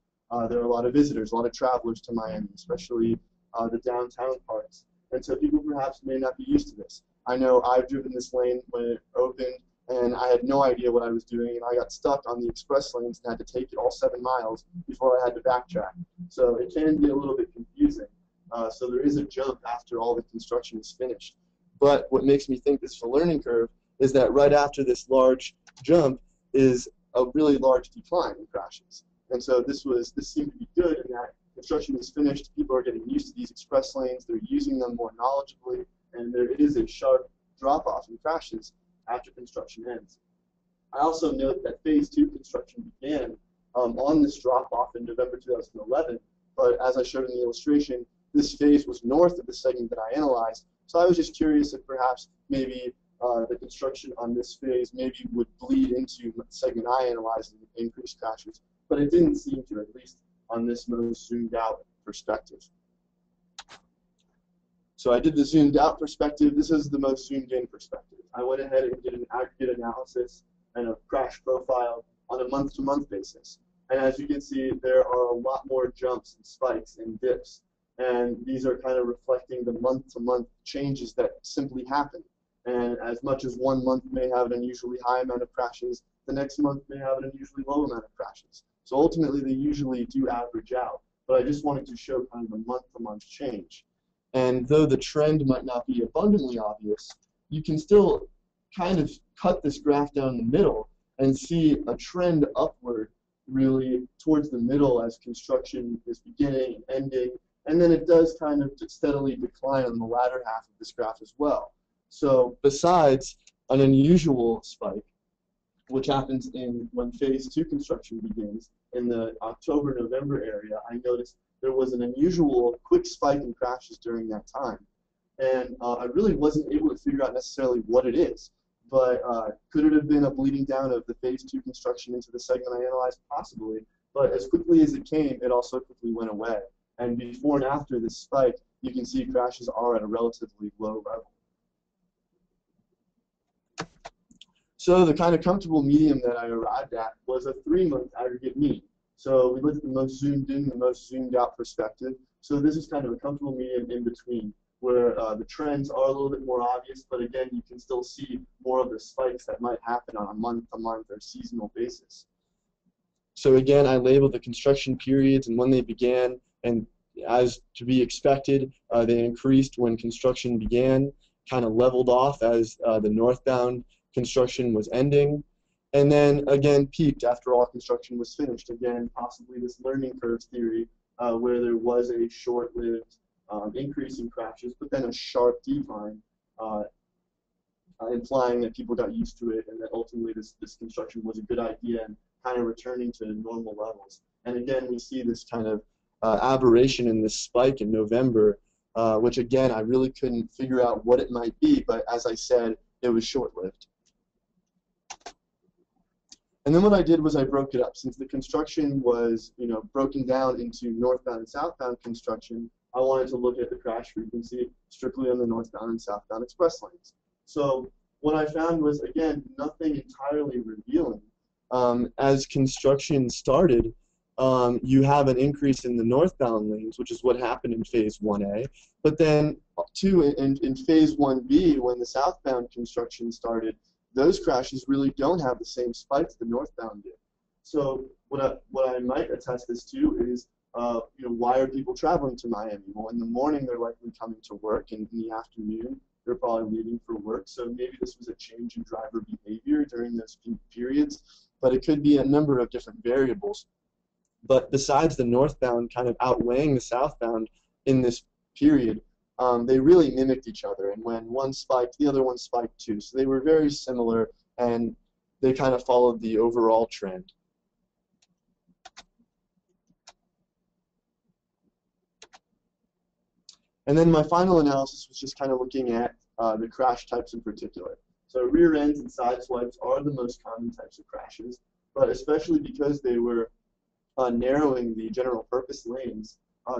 There are a lot of visitors, a lot of travelers to Miami, especially the downtown parts. And so people perhaps may not be used to this. I know I've driven this lane when it opened, and I had no idea what I was doing, and I got stuck on the express lanes and had to take it all 7 miles before I had to backtrack. So it can be a little bit confusing. So there is a jump after all the construction is finished. But what makes me think this is a learning curve is that right after this large jump is a really large decline in crashes. And so this seemed to be good in that construction is finished, people are getting used to these express lanes, they're using them more knowledgeably, and there is a sharp drop-off in crashes after construction ends. I also note that phase 2 construction began on this drop-off in November 2011, but as I showed in the illustration, this phase was north of the segment that I analyzed, so I was just curious if perhaps maybe the construction on this phase maybe would bleed into the segment I analyzed and increase crashes, but it didn't seem to, at least on this most zoomed out perspective. So I did the zoomed out perspective. This is the most zoomed in perspective. I went ahead and did an aggregate analysis and a crash profile on a month-to-month basis. And as you can see, there are a lot more jumps and spikes and dips. And these are kind of reflecting the month-to-month changes that simply happen. And as much as one month may have an unusually high amount of crashes, the next month may have an unusually low amount of crashes. So ultimately, they usually do average out. But I just wanted to show kind of the month-to-month change. And though the trend might not be abundantly obvious, you can still kind of cut this graph down the middle and see a trend upward really towards the middle as construction is beginning and ending. And then it does kind of steadily decline on the latter half of this graph as well. So besides an unusual spike, which happens when phase 2 construction begins in the October-November area, I noticed there was an unusual quick spike in crashes during that time. And I really wasn't able to figure out necessarily what it is. But could it have been a bleeding down of the phase 2 construction into the segment I analyzed? Possibly. But as quickly as it came, it also quickly went away. And before and after this spike, you can see crashes are at a relatively low level. So the kind of comfortable medium that I arrived at was a 3-month aggregate mean. So we looked at the most zoomed in, the most zoomed out perspective. So this is kind of a comfortable medium in between, where the trends are a little bit more obvious, but again, you can still see more of the spikes that might happen on a month-to-month or seasonal basis. So again, I labeled the construction periods and when they began, and as to be expected, they increased when construction began, kind of leveled off as the northbound construction was ending, and then again peaked after all construction was finished. Again, possibly this learning curve theory where there was a short-lived increase in crashes, but then a sharp decline, implying that people got used to it and that ultimately this construction was a good idea and kind of returning to normal levels. And again, we see this kind of aberration in this spike in November, which again, I really couldn't figure out what it might be, but as I said, it was short-lived. And then what I did was I broke it up. Since the construction was, broken down into northbound and southbound construction, I wanted to look at the crash frequency strictly on the northbound and southbound express lanes. So what I found was, again, nothing entirely revealing. As construction started, you have an increase in the northbound lanes, which is what happened in phase 1A. But then, in phase 1B, when the southbound construction started, those crashes really don't have the same spikes the northbound did. So what I might attest this to is, why are people traveling to Miami? Well, in the morning they're likely coming to work, and in the afternoon they're probably leaving for work. So maybe this was a change in driver behavior during those peak periods, but it could be a number of different variables. But besides the northbound kind of outweighing the southbound in this period, they really mimicked each other, and when one spiked, the other one spiked too. So they were very similar, and they kind of followed the overall trend. And then my final analysis was just kind of looking at the crash types in particular. So rear ends and side swipes are the most common types of crashes, but especially because they were narrowing the general purpose lanes,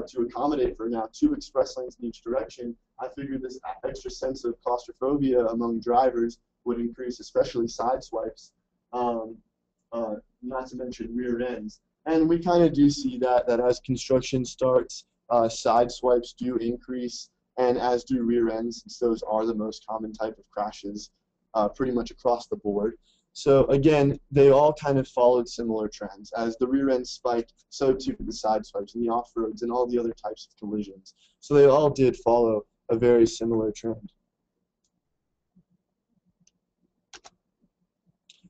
to accommodate for now 2 express lanes in each direction, I figured this extra sense of claustrophobia among drivers would increase, especially side swipes, not to mention rear ends. And we kind of do see that as construction starts, side swipes do increase, and as do rear ends, since those are the most common type of crashes pretty much across the board. So again, they all kind of followed similar trends. As the rear end spiked, so too did the side swipes and the off-roads and all the other types of collisions. So they all did follow a very similar trend.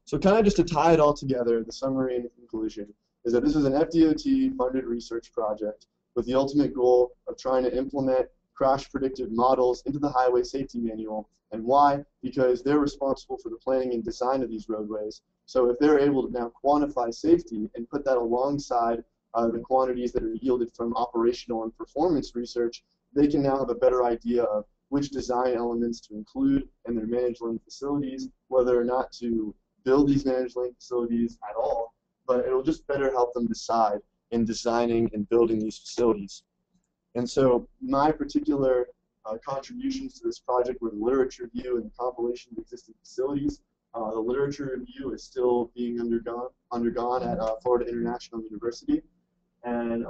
So kind of just to tie it all together, the summary and the conclusion is that this is an FDOT-funded research project with the ultimate goal of trying to implement crash predictive models into the Highway Safety Manual. And why? Because they're responsible for the planning and design of these roadways. So if they're able to now quantify safety and put that alongside the quantities that are yielded from operational and performance research, they can now have a better idea of which design elements to include in their managed lane facilities, whether or not to build these managed lane facilities at all, but it'll just better help them decide in designing and building these facilities. And so my particular contributions to this project were the literature review and the compilation of existing facilities. The literature review is still being undergone at Florida International University, and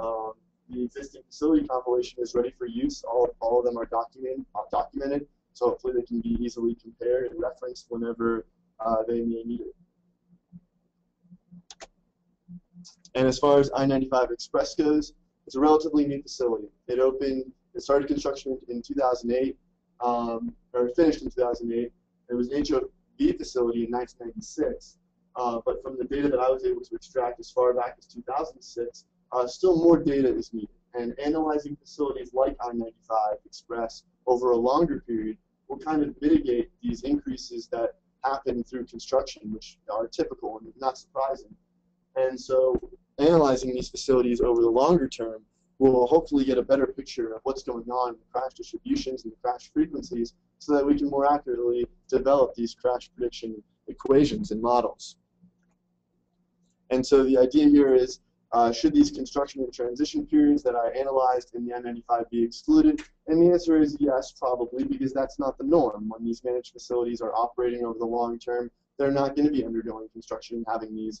the existing facility compilation is ready for use. All of them are documented, so hopefully they can be easily compared and referenced whenever they may need it. And as far as I-95 Express goes, it's a relatively new facility. It started construction in 2008, or finished in 2008. It was an HOV facility in 1996, but from the data that I was able to extract as far back as 2006, still more data is needed. And analyzing facilities like I-95 Express over a longer period will kind of mitigate these increases that happen through construction, which are typical and not surprising. And so analyzing these facilities over the longer term will hopefully get a better picture of what's going on in the crash distributions and the crash frequencies so that we can more accurately develop these crash prediction equations and models. And so the idea here is, should these construction and transition periods that I analyzed in the I-95 be excluded? And the answer is yes, probably, because that's not the norm. When these managed facilities are operating over the long term, they're not going to be undergoing construction and having these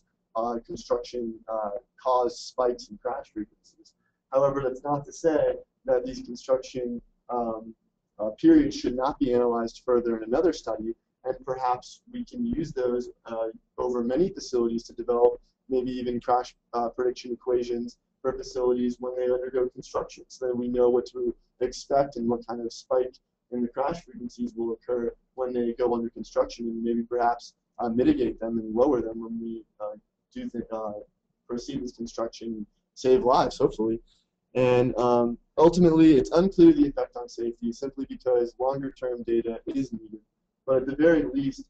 construction-caused spikes in crash frequencies. However, that's not to say that these construction periods should not be analyzed further in another study, and perhaps we can use those over many facilities to develop maybe even crash prediction equations for facilities when they undergo construction, so that we know what to expect and what kind of spike in the crash frequencies will occur when they go under construction, and maybe perhaps mitigate them and lower them when we proceed with construction, save lives, hopefully. And ultimately, it's unclear the effect on safety simply because longer-term data is needed. But at the very least,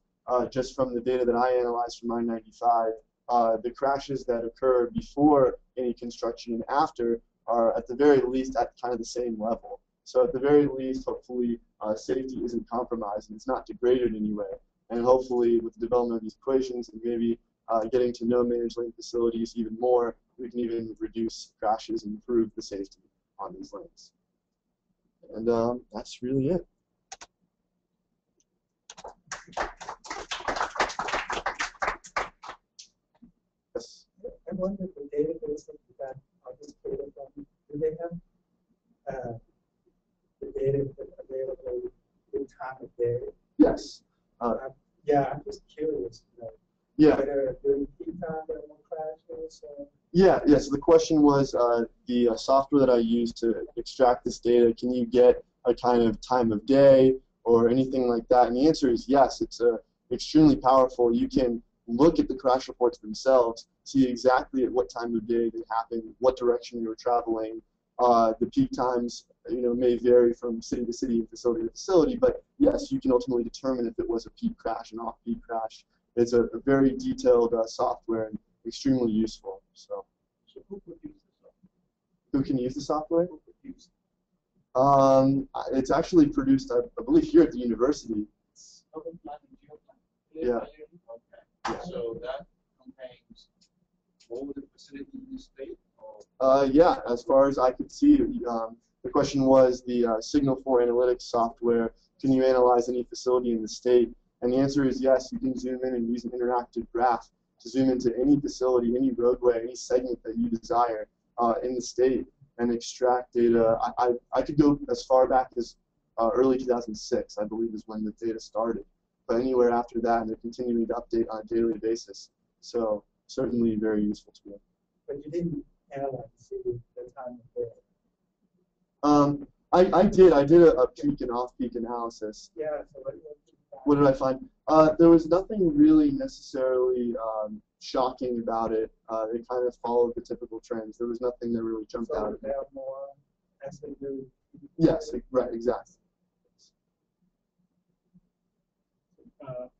just from the data that I analyzed from I-95, the crashes that occur before any construction and after are at the very least at kind of the same level. So at the very least, hopefully, safety isn't compromised and it's not degraded in any way. And hopefully, with the development of these equations and maybe getting to know managed lane facilities even more, we can even reduce crashes and improve the safety on these lanes. And that's really it. Yes. I wonder the database that you got all this data from, do they have the data available in time of day? Yes. Yeah, I'm just curious. Yeah. Whether during peak time there are more crashes? Yeah. So the question was the software that I use to extract this data. Can you get a kind of time of day or anything like that? And the answer is yes. It's extremely powerful. You can look at the crash reports themselves, see exactly at what time of day they happened, what direction you were traveling. The peak times, may vary from city to city and facility to facility, but yes, you can ultimately determine if it was a peak crash, an off-peak crash. It's a very detailed software and extremely useful. So who could use the software? Who can use the software? Who could use it? It's actually produced, I believe, here at the university. Urban planning, geoplanning. Yeah. Okay. So that contains all the facilities in the state, or Yeah, as far as I could see, the question was the Signal 4 analytics software. Can you analyze any facility in the state? And the answer is yes. You can zoom in and use an interactive graph to zoom into any facility, any roadway, any segment that you desire in the state and extract data. I could go as far back as early 2006, I believe, is when the data started. But anywhere after that, and they're continuing to update on a daily basis. So certainly very useful to me. But you didn't analyze the time of day. I did a peak and off-peak analysis. Yeah, so what did I find? There was nothing really necessarily shocking about it. It kind of followed the typical trends. There was nothing that really jumped out at me. They are more as they do. Yes, right, exactly.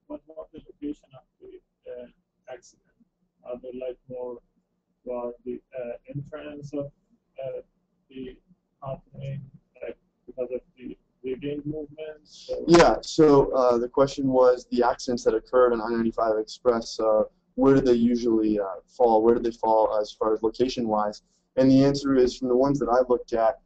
What about the location of the accident? Are they like more for the entrance of the happening, like because of the digging movements? Yeah, so the question was the accidents that occurred on I-95 Express, where do they usually fall? Where do they fall as far as location-wise? And the answer is, from the ones that I looked at,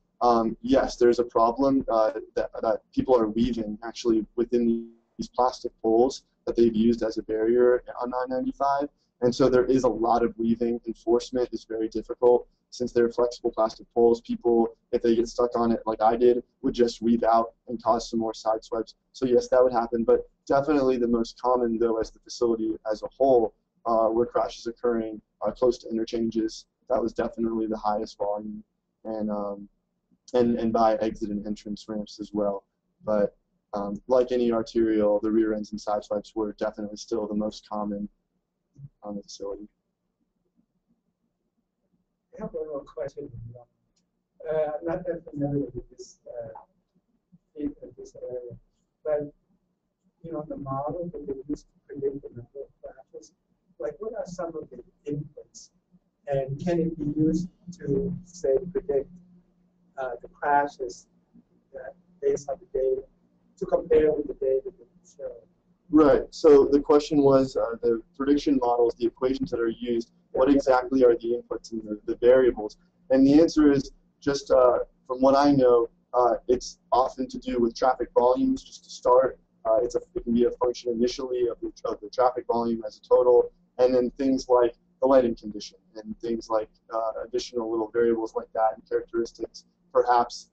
yes, there's a problem that people are weaving actually within these plastic poles that they've used as a barrier on I-95. And so there is a lot of weaving. Enforcement is very difficult. Since they're flexible plastic poles, people, if they get stuck on it like I did, would just weave out and cause some more side swipes. So yes, that would happen. But definitely the most common, though, as the facility as a whole, were crashes occurring close to interchanges. That was definitely the highest volume, and by exit and entrance ramps as well. But like any arterial, the rear ends and side swipes were definitely still the most common on the facility. I have one more question. I'm not that familiar with this area, but the model that they use to predict the number of crashes, like what are some of the inputs, and can it be used to say predict the crashes that based on the data to compare with the data that you show? Right. So the question was the prediction models, the equations that are used, what exactly are the inputs and the variables? And the answer is just from what I know, it's often to do with traffic volumes just to start. It can be a function initially of the traffic volume as a total, and then things like the lighting condition and things like additional little variables like that and characteristics. Perhaps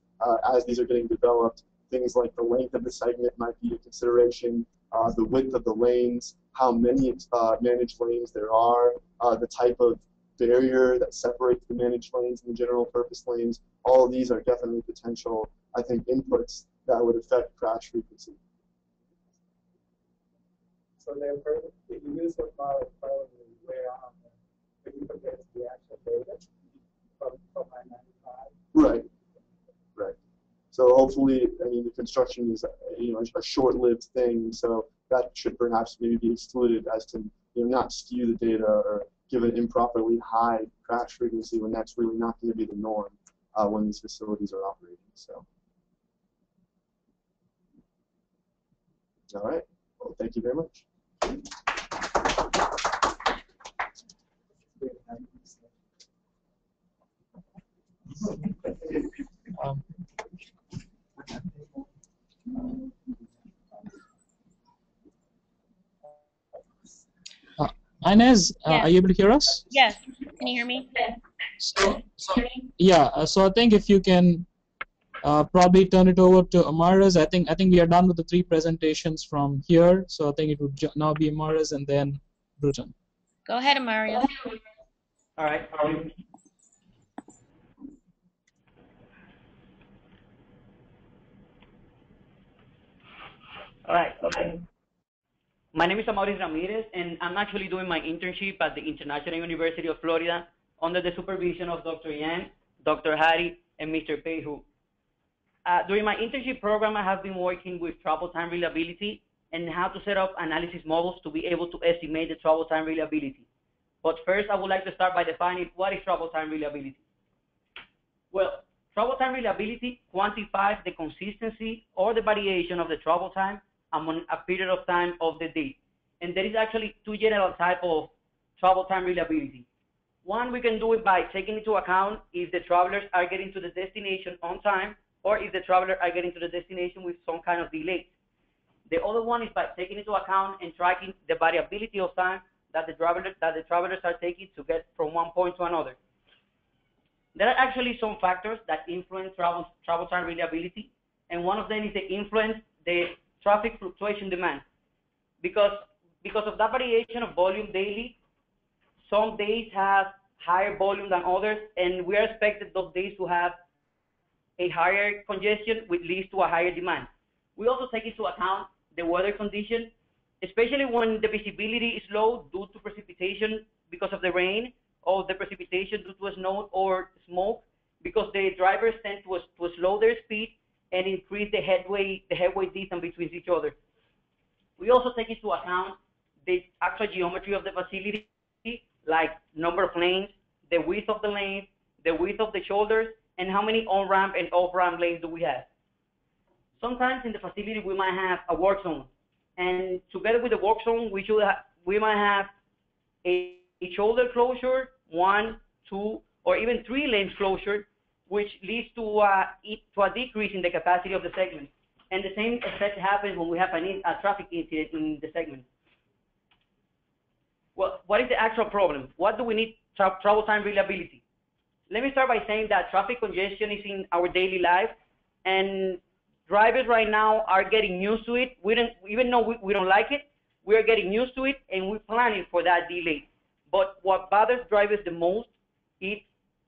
as these are getting developed, things like the length of the segment might be a consideration, the width of the lanes, how many managed lanes there are, the type of barrier that separates the managed lanes and the general purpose lanes. All of these are definitely potential, I think, inputs that would affect crash frequency. So if you use what model probably way on when you compare to the actual data from I-95. Right. Right. So hopefully, I mean, the construction is a short-lived thing, so that should perhaps maybe be excluded as to not skew the data or give an improperly high crash frequency when that's really not going to be the norm when these facilities are operating. So, all right. Well, thank you very much. Inez, Yes. are you able to hear us? Yes. Can you hear me? So I think if you can probably turn it over to Amauris. I think we are done with the 3 presentations from here. So I think it would now be Amauris and then Bruton. Go ahead, Amauris. All right. All right. Okay. My name is Amauris Ramirez, and I'm actually doing my internship at the International University of Florida under the supervision of Dr. Yang, Dr. Hari, and Mr. Peihu. During my internship program, I have been working with travel time reliability and how to set up analysis models to be able to estimate the travel time reliability. But first, I would like to start by defining what is travel time reliability. Well, travel time reliability quantifies the consistency or the variation of the travel time among a period of time of the day. And there is actually 2 general types of travel time reliability. One, we can do it by taking into account if the travelers are getting to the destination on time or if the travelers are getting to the destination with some kind of delay. The other one is by taking into account and tracking the variability of time that the travelers are taking to get from one point to another. There are actually some factors that influence travel time reliability, and one of them is the traffic fluctuation demand. Because of that variation of volume daily, some days have higher volume than others, and we are expected those days to have a higher congestion, which leads to a higher demand. We also take into account the weather condition, especially when the visibility is low due to precipitation because of the rain, or the precipitation due to snow or smoke, because the drivers tend to slow their speed and increase the headway distance between each other. We also take into account the actual geometry of the facility, like number of lanes, the width of the lane, the width of the shoulders, and how many on-ramp and off-ramp lanes do we have. Sometimes in the facility we might have a work zone, and together with the work zone we might have a shoulder closure, 1, 2, or even 3 lanes closure, which leads to a decrease in the capacity of the segment. And the same effect happens when we have a traffic incident in the segment. Well, what is the actual problem? What do we need travel time reliability? Let me start by saying that traffic congestion is in our daily life, and drivers right now are getting used to it. Even though we don't like it, we are getting used to it, and we're planning for that delay. But what bothers drivers the most is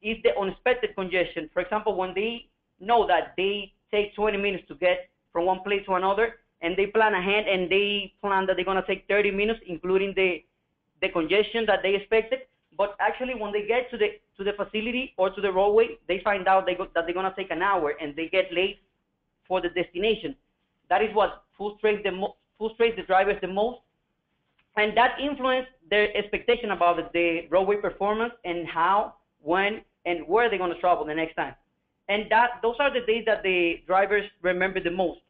the unexpected congestion. For example, when they know that they take 20 minutes to get from one place to another, and they plan ahead, and they plan that they're going to take 30 minutes, including the congestion that they expected. But actually, when they get to the facility or to the roadway, they find out that they're going to take an hour, and they get late for the destination. That is what frustrates the drivers the most, and that influences their expectation about the roadway performance and how, when, and where they're going to travel the next time. And those are the days that the drivers remember the most.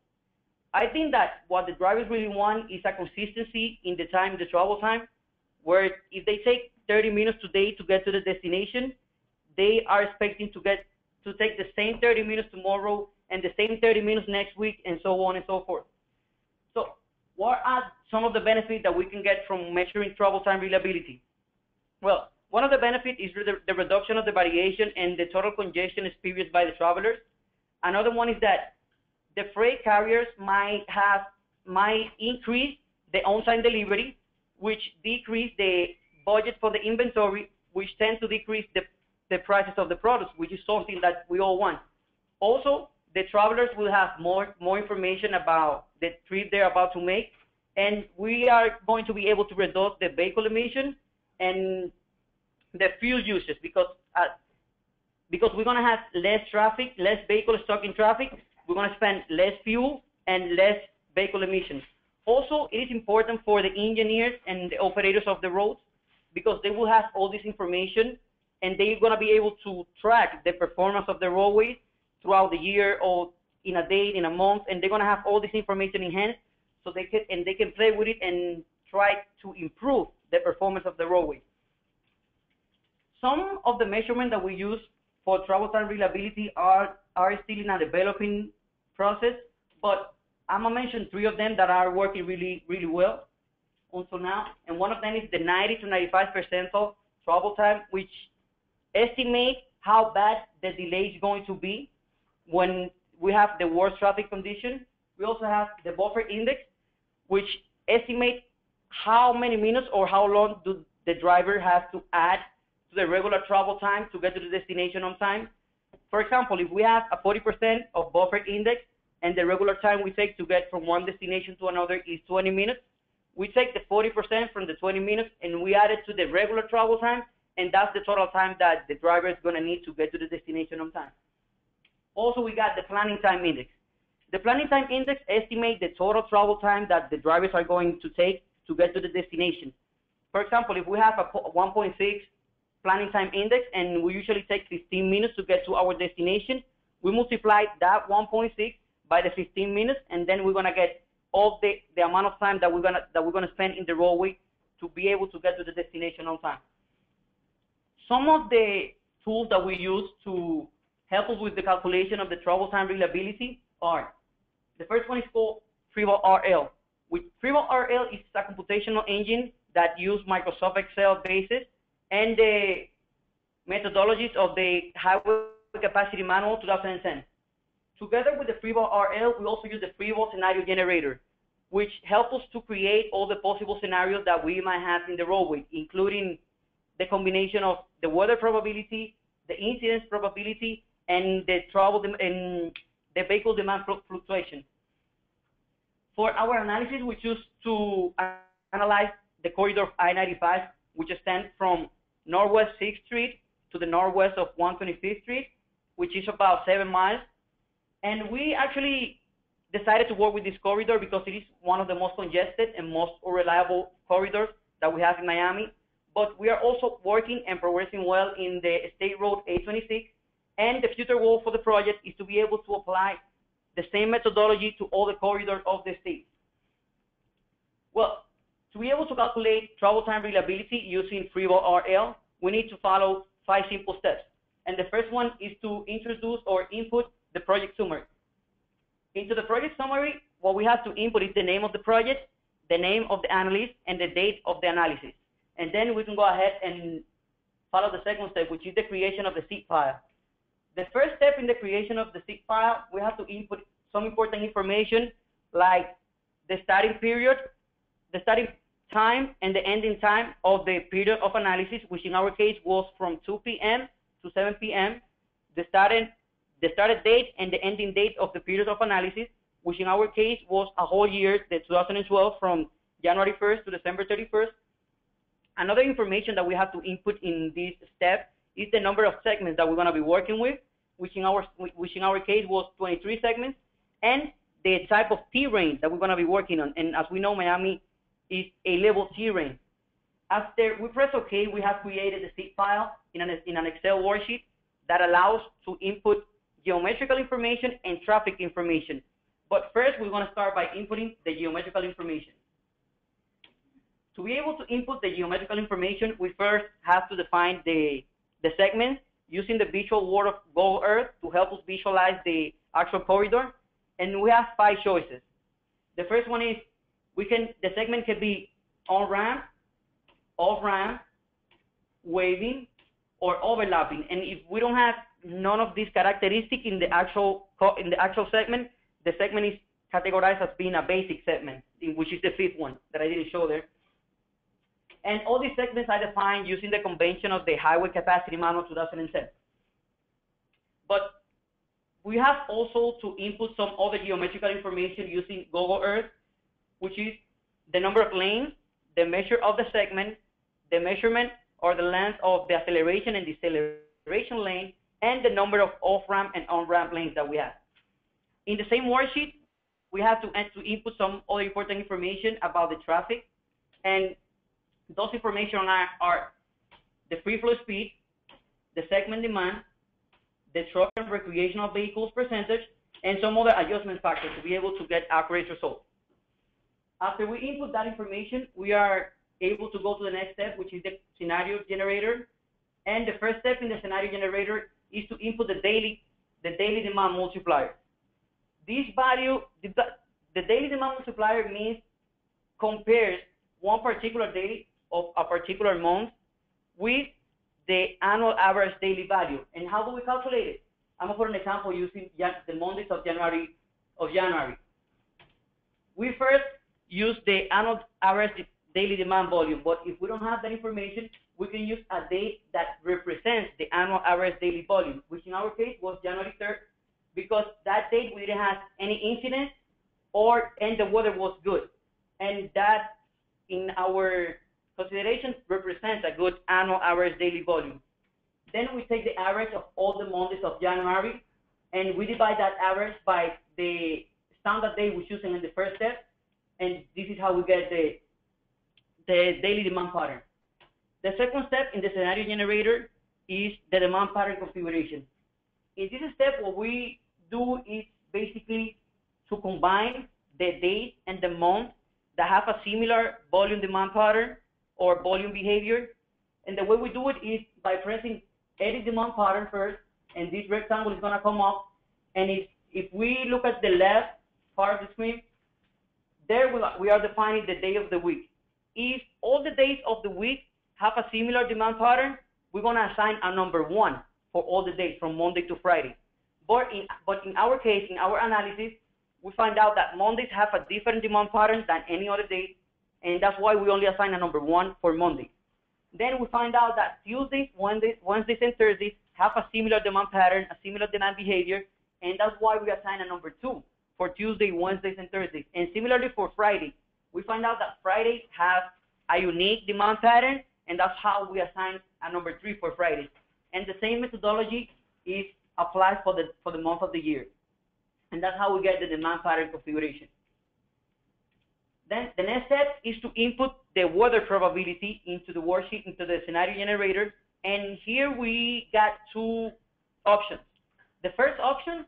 I think that what the drivers really want is a consistency in the travel time, where if they take 30 minutes today to get to the destination, they are expecting to take the same 30 minutes tomorrow and the same 30 minutes next week, and so on and so forth. So what are some of the benefits that we can get from measuring travel time reliability? Well, one of the benefits is the reduction of the variation and the total congestion experienced by the travelers. Another one is that the freight carriers might increase the on-time delivery, which decrease the budget for the inventory, which tends to decrease the prices of the products, which is something that we all want. Also, the travelers will have more information about the trip they're about to make, and we are going to be able to reduce the vehicle emission and the fuel usage, because we're going to have less traffic, less vehicles stuck in traffic. We're going to spend less fuel and less vehicle emissions. Also, it is important for the engineers and the operators of the roads, because they will have all this information, and they're going to be able to track the performance of the roadways throughout the year, or in a day, in a month, and they're going to have all this information in hand, so they can play with it and try to improve the performance of the roadway. Some of the measurements that we use for travel time reliability are still in a developing process, but I'm going to mention 3 of them that are working really, really well until now. And one of them is the 90 to 95% of travel time, which estimate how bad the delay is going to be when we have the worst traffic condition. We also have the buffer index, which estimates how many minutes or how long do the driver have to add to the regular travel time to get to the destination on time. For example, if we have a 40% of buffer index and the regular time we take to get from one destination to another is 20 minutes, we take the 40% from the 20 minutes and we add it to the regular travel time, and that's the total time that the driver is going to need to get to the destination on time. Also, we got the planning time index. The planning time index estimates the total travel time that the drivers are going to take to get to the destination. For example, if we have a 1.6 planning time index and we usually take 15 minutes to get to our destination, we multiply that 1.6 by the 15 minutes, and then we're going to get all the amount of time that we're going to spend in the roadway to be able to get to the destination on time. some of the tools that we use to help us with the calculation of the travel time reliability are, the first one is called FreeVault-RL. With FreeVault-RL, it's a computational engine that uses Microsoft Excel basis and the methodologies of the Highway Capacity Manual 2010. Together with the FreeVault-RL, we also use the FreeVault Scenario Generator, which helps us to create all the possible scenarios that we might have in the roadway, including the combination of the weather probability, the incidence probability, and the travel and the vehicle demand fluctuation. For our analysis, we choose to analyze the corridor of I-95, which extends from Northwest 6th Street to the northwest of 125th Street, which is about 7 miles. And we actually decided to work with this corridor because it is one of the most congested and most unreliable corridors that we have in Miami. But we are also working and progressing well in the State Road 826. And the future goal for the project is to be able to apply the same methodology to all the corridors of the state. Well, to be able to calculate travel time reliability using FreeVault-RL, we need to follow 5 simple steps. And the first one is to introduce or input the project summary. Into the project summary, what we have to input is the name of the project, the name of the analyst, and the date of the analysis. And then we can go ahead and follow the second step, which is the creation of the seed file. The first step in the creation of the seed file, we have to input some important information like the starting period, the starting time, and the ending time of the period of analysis, which in our case was from 2 p.m. to 7 p.m., the started date and the ending date of the period of analysis, which in our case was a whole year, the 2012, from January 1st to December 31st. Another information that we have to input in this step is the number of segments that we're going to be working with, which in our case was 23 segments, and the type of terrain that we're going to be working on. And as we know, Miami is a level terrain. After we press OK, we have created the seed file in an Excel worksheet that allows to input geometrical information and traffic information. But first, we're going to start by inputting the geometrical information. To be able to input the geometrical information, we first have to define the segments using the visual word of Google Earth to help us visualize the actual corridor. And we have 5 choices. The first one is the segment can be on-ramp, off-ramp, waving, or overlapping. And if we don't have none of these characteristics in the actual segment, the segment is categorized as being a basic segment, which is the 5th one that I didn't show there. And all these segments are defined using the convention of the Highway Capacity Manual 2010. But we have also to input some other geometrical information using Google Earth, which is the number of lanes, the measure of the segment, the measurement or the length of the acceleration and deceleration lane, and the number of off-ramp and on-ramp lanes that we have. In the same worksheet, we have to input some other important information about the traffic, and those information are the free flow speed, the segment demand, the truck and recreational vehicles percentage, and some other adjustment factors to be able to get accurate results. After we input that information, we are able to go to the next step, which is the scenario generator. And the first step in the scenario generator is to input the daily demand multiplier. This value, the daily demand multiplier means compares one particular day of a particular month with the annual average daily value. And how do we calculate it? I'm going to put an example using the Mondays of January. We first use the annual average daily demand volume, but if we don't have that information, we can use a date that represents the annual average daily volume, which in our case was January 3rd, because that date we didn't have any incidents and the weather was good. And that, in our consideration, represents a good annual average daily volume. Then we take the average of all the Mondays of January, and we divide that average by the standard day we're choosing in the first step, and this is how we get the daily demand pattern. The second step in the scenario generator is the demand pattern configuration. In this step, what we do is basically to combine the date and the month that have a similar volume demand pattern or volume behavior, And the way we do it is by pressing edit demand pattern first, and this rectangle is going to come up. And if we look at the left part of the screen, there we are defining the day of the week. If all the days of the week have a similar demand pattern, we're going to assign a number 1 for all the days from Monday to Friday. But in our case, in our analysis, we find out that Mondays have a different demand pattern than any other day, and that's why we only assign a number 1 for Monday. Then we find out that Tuesdays, Wednesdays, and Thursdays have a similar demand pattern, a similar demand behavior, and that's why we assign a number 2 for Tuesday, Wednesdays, and Thursdays. And similarly for Friday, we find out that Fridays have a unique demand pattern, and that's how we assign a number 3 for Fridays. And the same methodology is applied for the month of the year. And that's how we get the demand pattern configuration. Then the next step is to input the weather probability into the worksheet, into the scenario generator. And here we got 2 options. The first option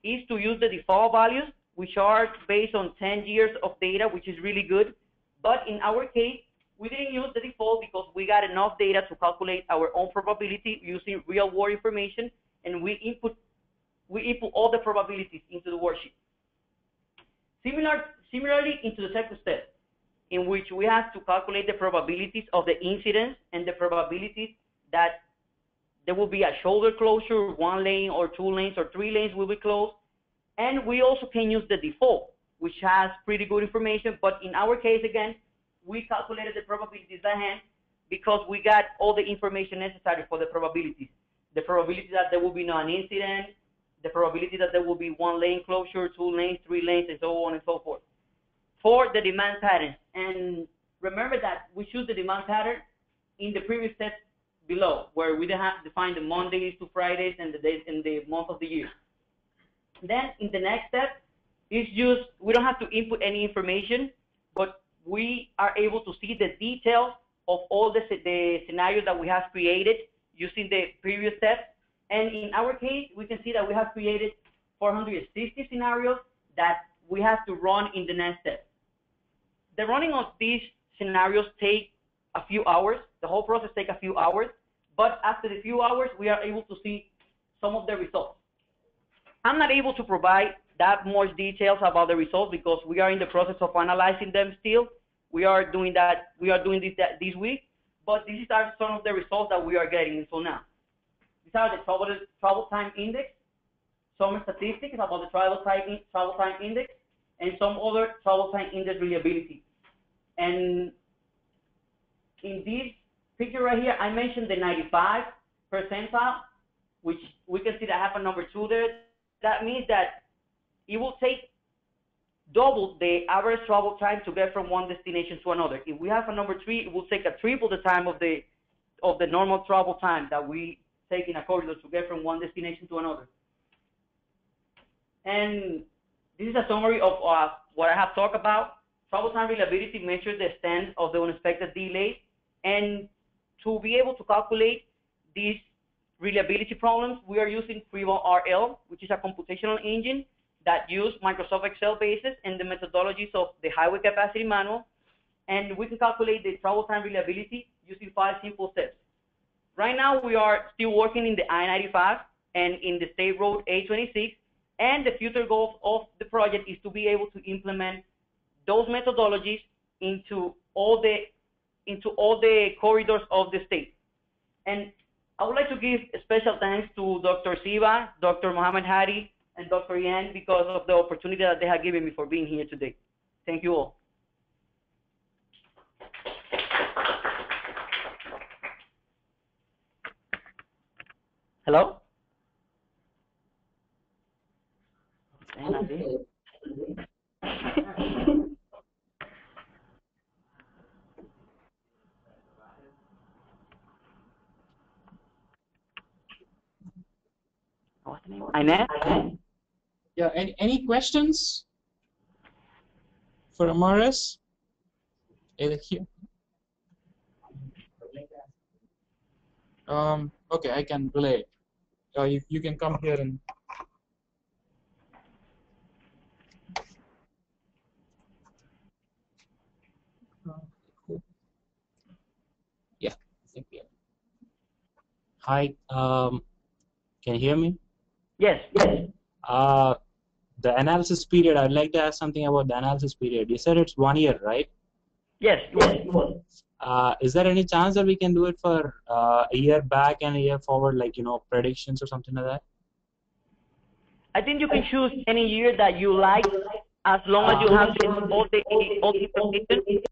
is to use the default values, which are based on 10 years of data, which is really good. But in our case, we didn't use the default because we got enough data to calculate our own probability using real world information, and we input all the probabilities into the worksheet. Similarly, into the second step, in which we have to calculate the probabilities of the incidents and the probabilities that there will be a shoulder closure, 1 lane or 2 lanes or 3 lanes will be closed. And we also can use the default, which has pretty good information. But in our case, again, we calculated the probabilities by hand because we got all the information necessary for the probabilities. The probability that there will be no incident, the probability that there will be 1 lane closure, 2 lanes, 3 lanes, and so on and so forth. For the demand pattern, and remember that we choose the demand pattern in the previous steps below, where we have to define the Mondays to Fridays and the days in the month of the year. Then in the next step is just, we don't have to input any information, but we are able to see the details of all the scenarios that we have created using the previous steps. And in our case, we can see that we have created 460 scenarios that we have to run in the next step. The running of these scenarios take a few hours. The whole process takes a few hours. But after the few hours, we are able to see some of the results. I'm not able to provide that much details about the results because we are in the process of analyzing them still. We are doing that. We are doing this week. But these are some of the results that we are getting until now. These are the travel time index, some statistics about the travel time index, and some other travel time index reliability. And in this picture right here, I mentioned the 95 percentile, which we can see that I have a number 2 there. That means that it will take double the average travel time to get from one destination to another. If we have a number 3, it will take a triple the time of the normal travel time that we take in a corridor to get from one destination to another. And this is a summary of what I have talked about. Travel time reliability measures the extent of the unexpected delays, and to be able to calculate these reliability problems, we are using Freeval RL, which is a computational engine that uses Microsoft Excel bases and the methodologies of the highway capacity manual, and we can calculate the travel time reliability using 5 simple steps. Right now, we are still working in the I-95 and in the State Road A26, and the future goal of the project is to be able to implement those methodologies into all the corridors of the state. And I would like to give special thanks to Dr. Siva, Dr. Mohammed Hadi, and Dr. Yan because of the opportunity that they have given me for being here today. Thank you all. Hello? What's the name? Inez? Yeah, any questions for Amauris? Either here. Okay, I can relay. You can come here and. Yeah, I think we have. Hi, can you hear me? Yes. The analysis period, I'd like to ask something about the analysis period. You said it's 1 year, right? Yes. Is there any chance that we can do it for a year back and a year forward, like, predictions or something like that? I think you can choose any year that you like, as long as you have all the information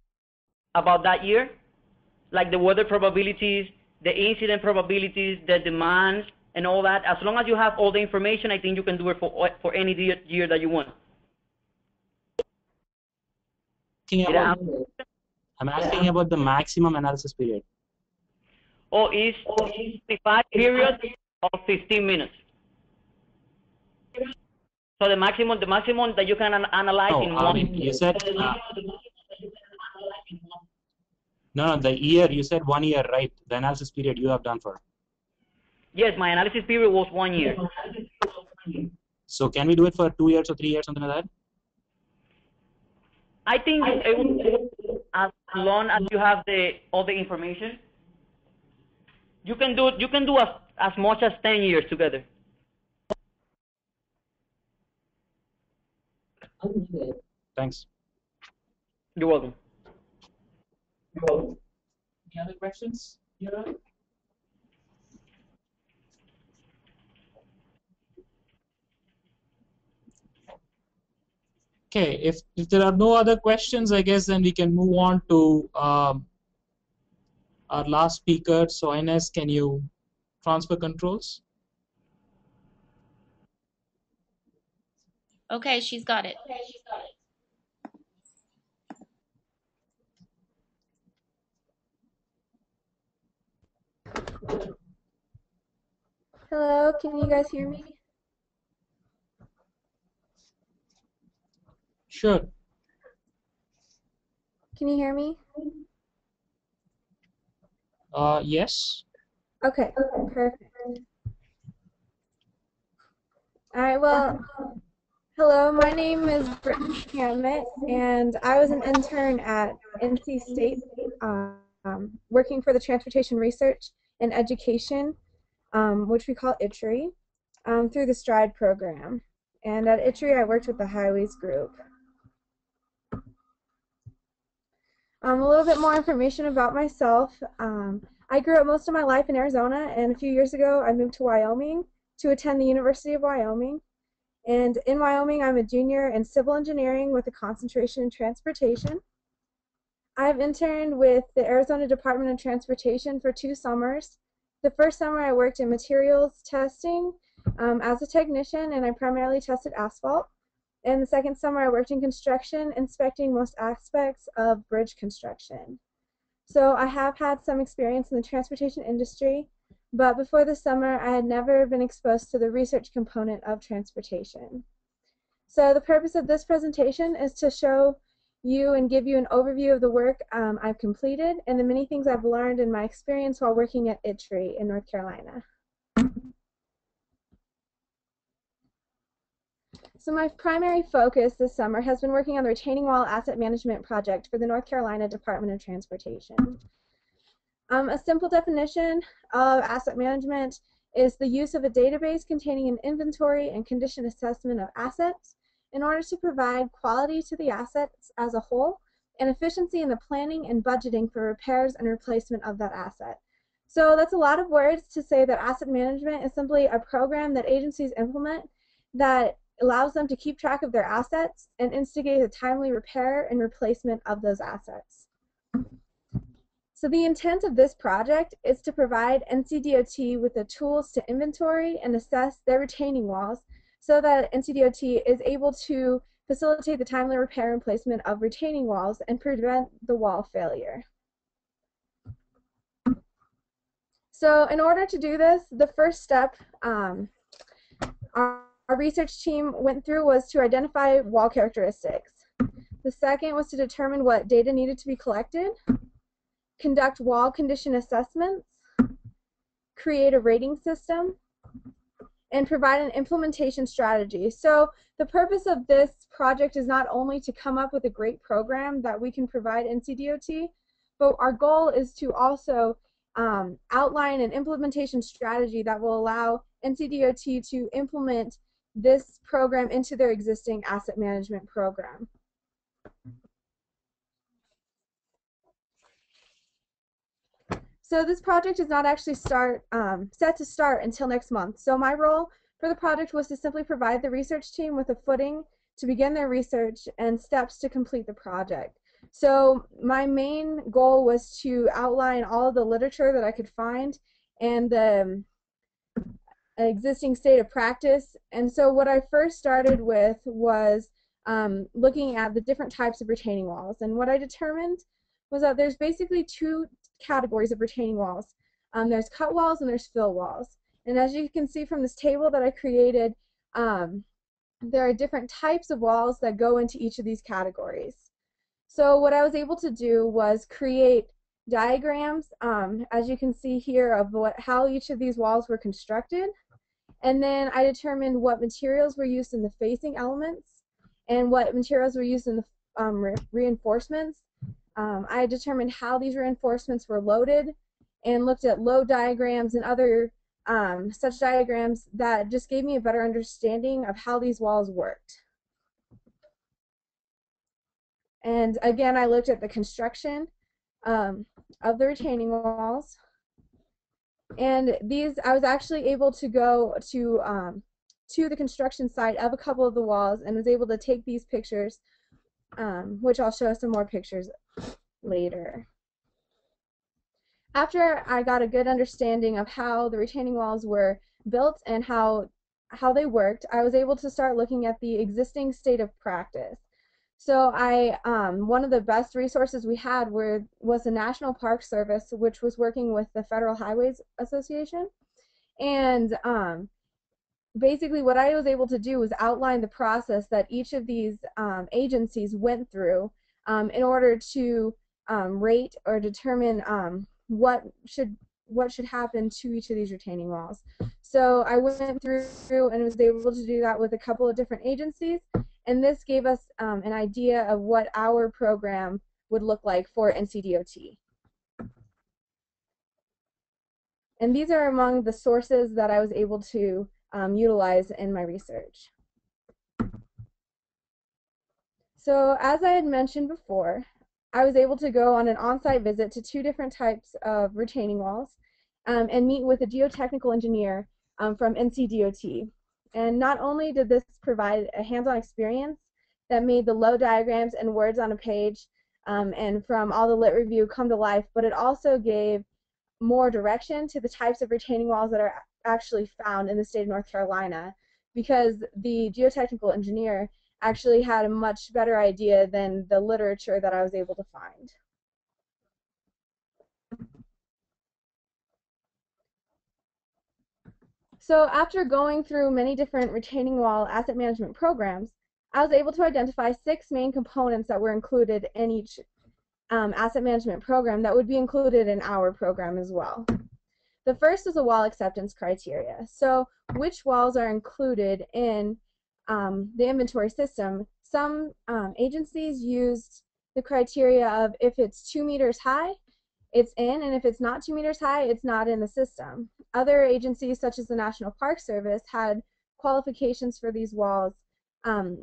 about that year, like the weather probabilities, the incident probabilities, the demands, and all that. As long as you have all the information, I think you can do it for any year that you want. I'm asking about the maximum analysis period. Oh, it's 55 periods of 15 minutes. So the maximum that you can analyze in one. You said no, the year, you said 1 year, right? The analysis period you have done for. Yes, my analysis period was 1 year. So can we do it for 2 years or 3 years, something like that? I think as long as you have all the information, you can do as much as 10 years together. Thanks. You're welcome. Any other questions? Okay, if there are no other questions, I guess then we can move on to our last speaker. So Ines, can you transfer controls? Okay, she's got it. Hello, can you guys hear me? Sure. Can you hear me? Yes. Okay, perfect. All right, well, hello, my name is Brittany Hammett, and I was an intern at NC State working for the Transportation Research and Education, which we call ITRI, through the STRIDE program. And at ITRI, I worked with the Highways group. A little bit more information about myself. I grew up most of my life in Arizona, and a few years ago I moved to Wyoming to attend the University of Wyoming. And in Wyoming, I'm a junior in civil engineering with a concentration in transportation. I've interned with the Arizona Department of Transportation for 2 summers. The first summer I worked in materials testing as a technician, and I primarily tested asphalt. And the second summer I worked in construction, inspecting most aspects of bridge construction. So I have had some experience in the transportation industry, but before the summer I had never been exposed to the research component of transportation. So the purpose of this presentation is to show you and give you an overview of the work I've completed and the many things I've learned in my experience while working at ITRI in North Carolina. So my primary focus this summer has been working on the retaining wall asset management project for the North Carolina Department of Transportation. A simple definition of asset management is the use of a database containing an inventory and condition assessment of assets in order to provide quality to the assets as a whole and efficiency in the planning and budgeting for repairs and replacement of that asset. So that's a lot of words to say that asset management is simply a program that agencies implement that allows them to keep track of their assets and instigate the timely repair and replacement of those assets. So the intent of this project is to provide NCDOT with the tools to inventory and assess their retaining walls so that NCDOT is able to facilitate the timely repair and placement of retaining walls and prevent the wall failure. So in order to do this, the first step our research team went through was to identify wall characteristics. The second was to determine what data needed to be collected, conduct wall condition assessments, create a rating system, and provide an implementation strategy. So the purpose of this project is not only to come up with a great program that we can provide NCDOT, but our goal is to also outline an implementation strategy that will allow NCDOT to implement this program into their existing asset management program. So this project is not actually set to start until next month. So my role for the project was to simply provide the research team with a footing to begin their research and steps to complete the project. So my main goal was to outline all of the literature that I could find and the existing state of practice. And so what I first started with was looking at the different types of retaining walls. And what I determined was that there's basically two categories of retaining walls. There's cut walls and there's fill walls. And as you can see from this table that I created, there are different types of walls that go into each of these categories. So what I was able to do was create diagrams, as you can see here, of how each of these walls were constructed. And then I determined what materials were used in the facing elements and what materials were used in the reinforcements. I determined how these reinforcements were loaded and looked at load diagrams and other such diagrams that just gave me a better understanding of how these walls worked. And again, I looked at the construction of the retaining walls. And these, I was actually able to go to the construction site of a couple of the walls and was able to take these pictures, which I'll show some more pictures later. After I got a good understanding of how the retaining walls were built and how they worked, I was able to start looking at the existing state of practice. So one of the best resources we had was the National Park Service, which was working with the Federal Highways Association. And basically what I was able to do was outline the process that each of these agencies went through in order to rate or determine what should happen to each of these retaining walls. So I went through and was able to do that with a couple of different agencies, and this gave us an idea of what our program would look like for NCDOT. And these are among the sources that I was able to utilize in my research. So as I had mentioned before, I was able to go on an on-site visit to two different types of retaining walls and meet with a geotechnical engineer from NCDOT. And not only did this provide a hands-on experience that made the load diagrams and words on a page and from all the lit review come to life, but it also gave more direction to the types of retaining walls that are actually found in the state of North Carolina, because the geotechnical engineer actually had a much better idea than the literature that I was able to find. So after going through many different retaining wall asset management programs, I was able to identify 6 main components that were included in each asset management program that would be included in our program as well. The first is a wall acceptance criteria. So which walls are included in the inventory system? Some agencies used the criteria of if it's 2 meters high, it's in, and if it's not 2 meters high, it's not in the system. Other agencies, such as the National Park Service, had qualifications for these walls,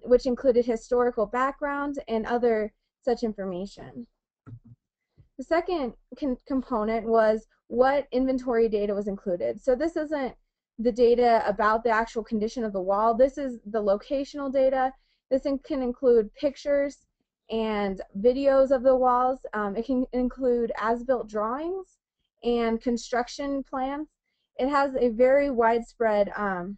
which included historical background and other such information. The second component was what inventory data was included. So this isn't the data about the actual condition of the wall. This is the locational data. This can include pictures and videos of the walls. It can include as-built drawings and construction plans. It has a very widespread of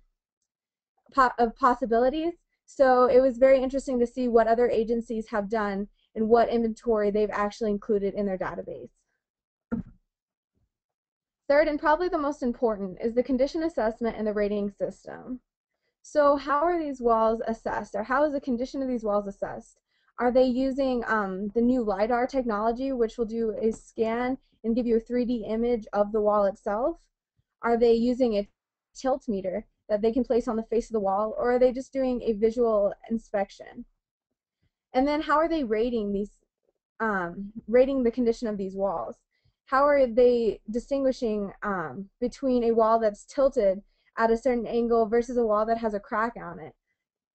possibilities. So it was very interesting to see what other agencies have done and what inventory they've actually included in their database. Third, and probably the most important, is the condition assessment and the rating system. So how are these walls assessed, or how is the condition of these walls assessed? Are they using the new LiDAR technology, which will do a scan and give you a 3D image of the wall itself? Are they using a tilt meter that they can place on the face of the wall, or are they just doing a visual inspection? And then how are they rating these, rating the condition of these walls? how are they distinguishing between a wall that's tilted at a certain angle versus a wall that has a crack on it?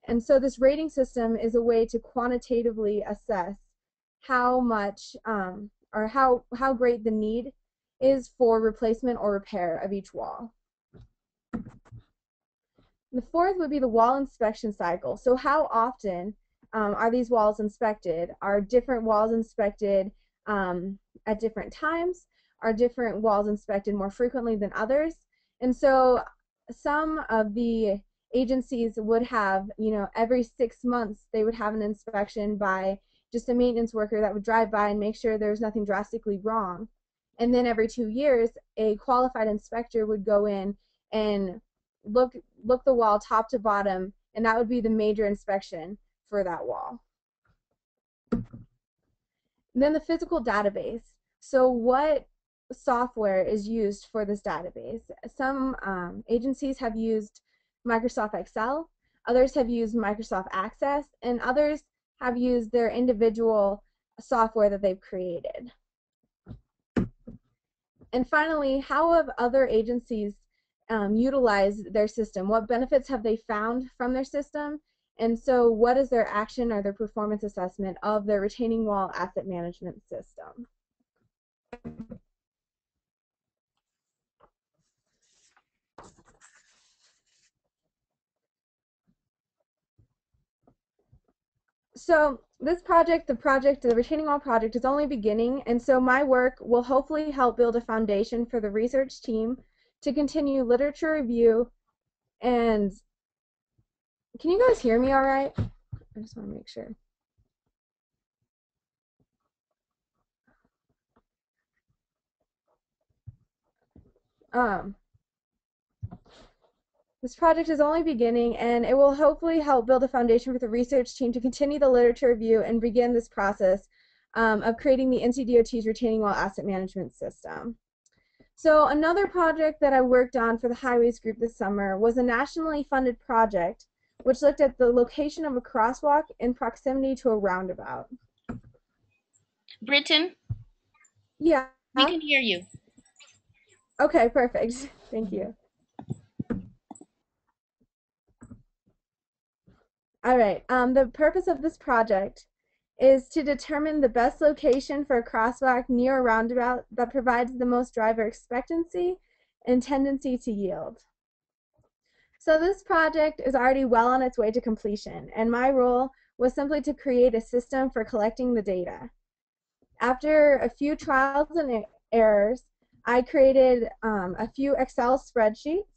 And so this rating system is a way to quantitatively assess how much or how great the need is for replacement or repair of each wall. The fourth would be the wall inspection cycle. So how often are these walls inspected? Are different walls inspected at different times? Are different walls inspected more frequently than others? And so some of the agencies would have, every 6 months they would have an inspection by just a maintenance worker that would drive by and make sure there's nothing drastically wrong. And then every 2 years, a qualified inspector would go in and look the wall top to bottom, and that would be the major inspection for that wall. And then the physical database. So what software is used for this database? Some agencies have used Microsoft Excel, others have used Microsoft Access, and others have used their individual software that they've created. And finally, how have other agencies utilized their system? What benefits have they found from their system? And so what is their action or their performance assessment of their retaining wall asset management system? So this project, the retaining wall project, is only beginning, and so my work will hopefully help build a foundation for the research team to continue literature review. And can you guys hear me all right? I just want to make sure. This project is only beginning, and it will hopefully help build a foundation for the research team to continue the literature review and begin this process of creating the NCDOT's retaining wall asset management system. So another project that I worked on for the Highways group this summer was a nationally funded project which looked at the location of a crosswalk in proximity to a roundabout. Britton? Yeah? We can hear you. Okay, perfect. Thank you. All right, the purpose of this project is to determine the best location for a crosswalk near a roundabout that provides the most driver expectancy and tendency to yield. So this project is already well on its way to completion, and my role was simply to create a system for collecting the data. After a few trials and errors, I created a few Excel spreadsheets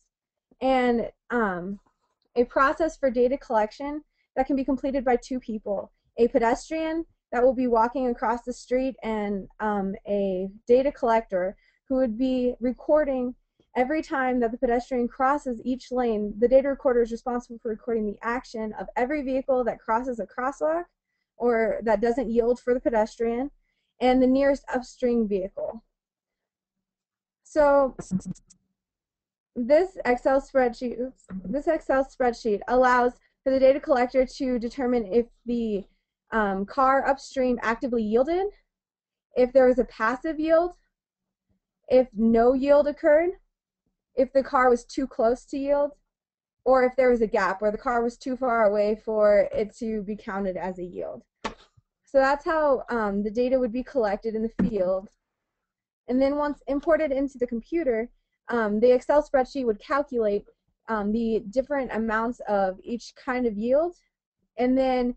and a process for data collection that can be completed by 2 people, a pedestrian that will be walking across the street and a data collector who would be recording every time that the pedestrian crosses each lane. The data recorder is responsible for recording the action of every vehicle that crosses a crosswalk or that doesn't yield for the pedestrian and the nearest upstream vehicle. So this Excel spreadsheet allows for the data collector to determine if the car upstream actively yielded, if there was a passive yield, if no yield occurred, if the car was too close to yield, or if there was a gap where the car was too far away for it to be counted as a yield. So that's how the data would be collected in the field. And then once imported into the computer, the Excel spreadsheet would calculate the different amounts of each kind of yield, and then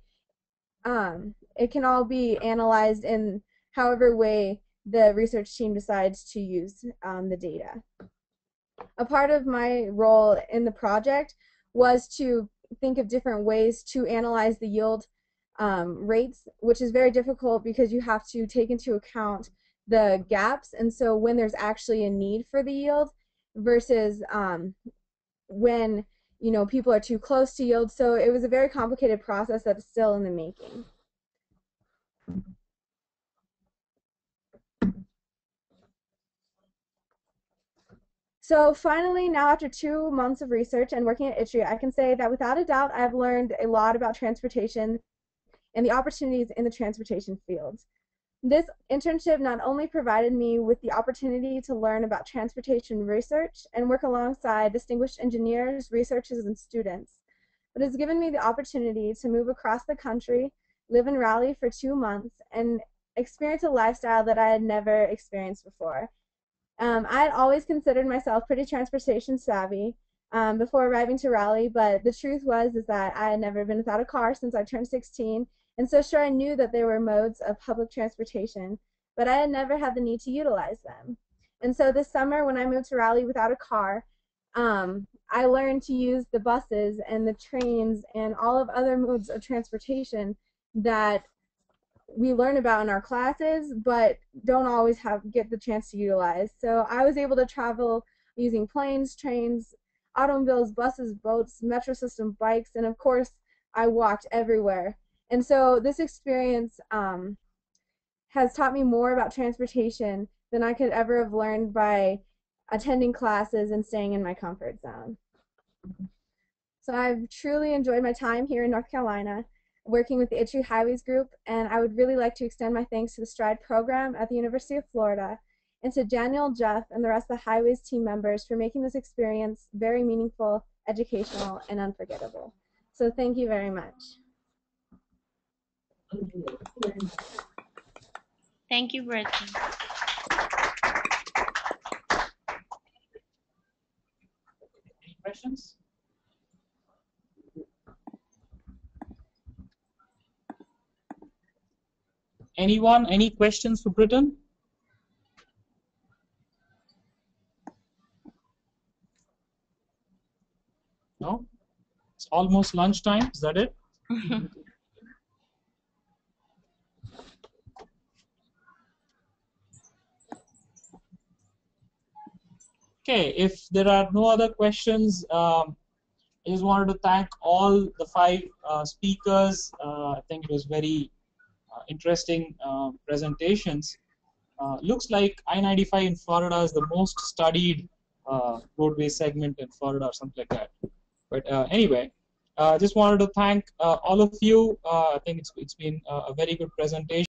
it can all be analyzed in however way the research team decides to use the data. A part of my role in the project was to think of different ways to analyze the yield rates, which is very difficult because you have to take into account the gaps, and so when there's actually a need for the yield versus when people are too close to yield. So it was a very complicated process that's still in the making. So finally, now after 2 months of research and working at ITRI, I can say that without a doubt I've learned a lot about transportation and the opportunities in the transportation field. This internship not only provided me with the opportunity to learn about transportation research and work alongside distinguished engineers, researchers, and students, but has given me the opportunity to move across the country, live in Raleigh for 2 months, and experience a lifestyle that I had never experienced before. I had always considered myself pretty transportation savvy before arriving to Raleigh, but the truth is that I had never been without a car since I turned 16, and so sure I knew that there were modes of public transportation, but I had never had the need to utilize them. And so this summer when I moved to Raleigh without a car, I learned to use the buses and the trains and all of other modes of transportation that we learn about in our classes, but don't always get the chance to utilize. So I was able to travel using planes, trains, automobiles, buses, boats, metro system, bikes, and of course I walked everywhere. And so this experience has taught me more about transportation than I could ever have learned by attending classes and staying in my comfort zone. So I've truly enjoyed my time here in North Carolina, working with the ITRI Highways Group, and I would really like to extend my thanks to the STRIDE program at the University of Florida, and to Daniel, Jeff, and the rest of the Highways team members for making this experience very meaningful, educational, and unforgettable. So thank you very much. Thank you, Brittany. Any questions? Anyone? Any questions for Britton? No? It's almost lunchtime. Is that it? Okay, if there are no other questions, I just wanted to thank all the 5 speakers. I think it was very interesting presentations. Looks like I-95 in Florida is the most studied roadway segment in Florida or something like that. But anyway, just wanted to thank all of you. I think it's been a very good presentation.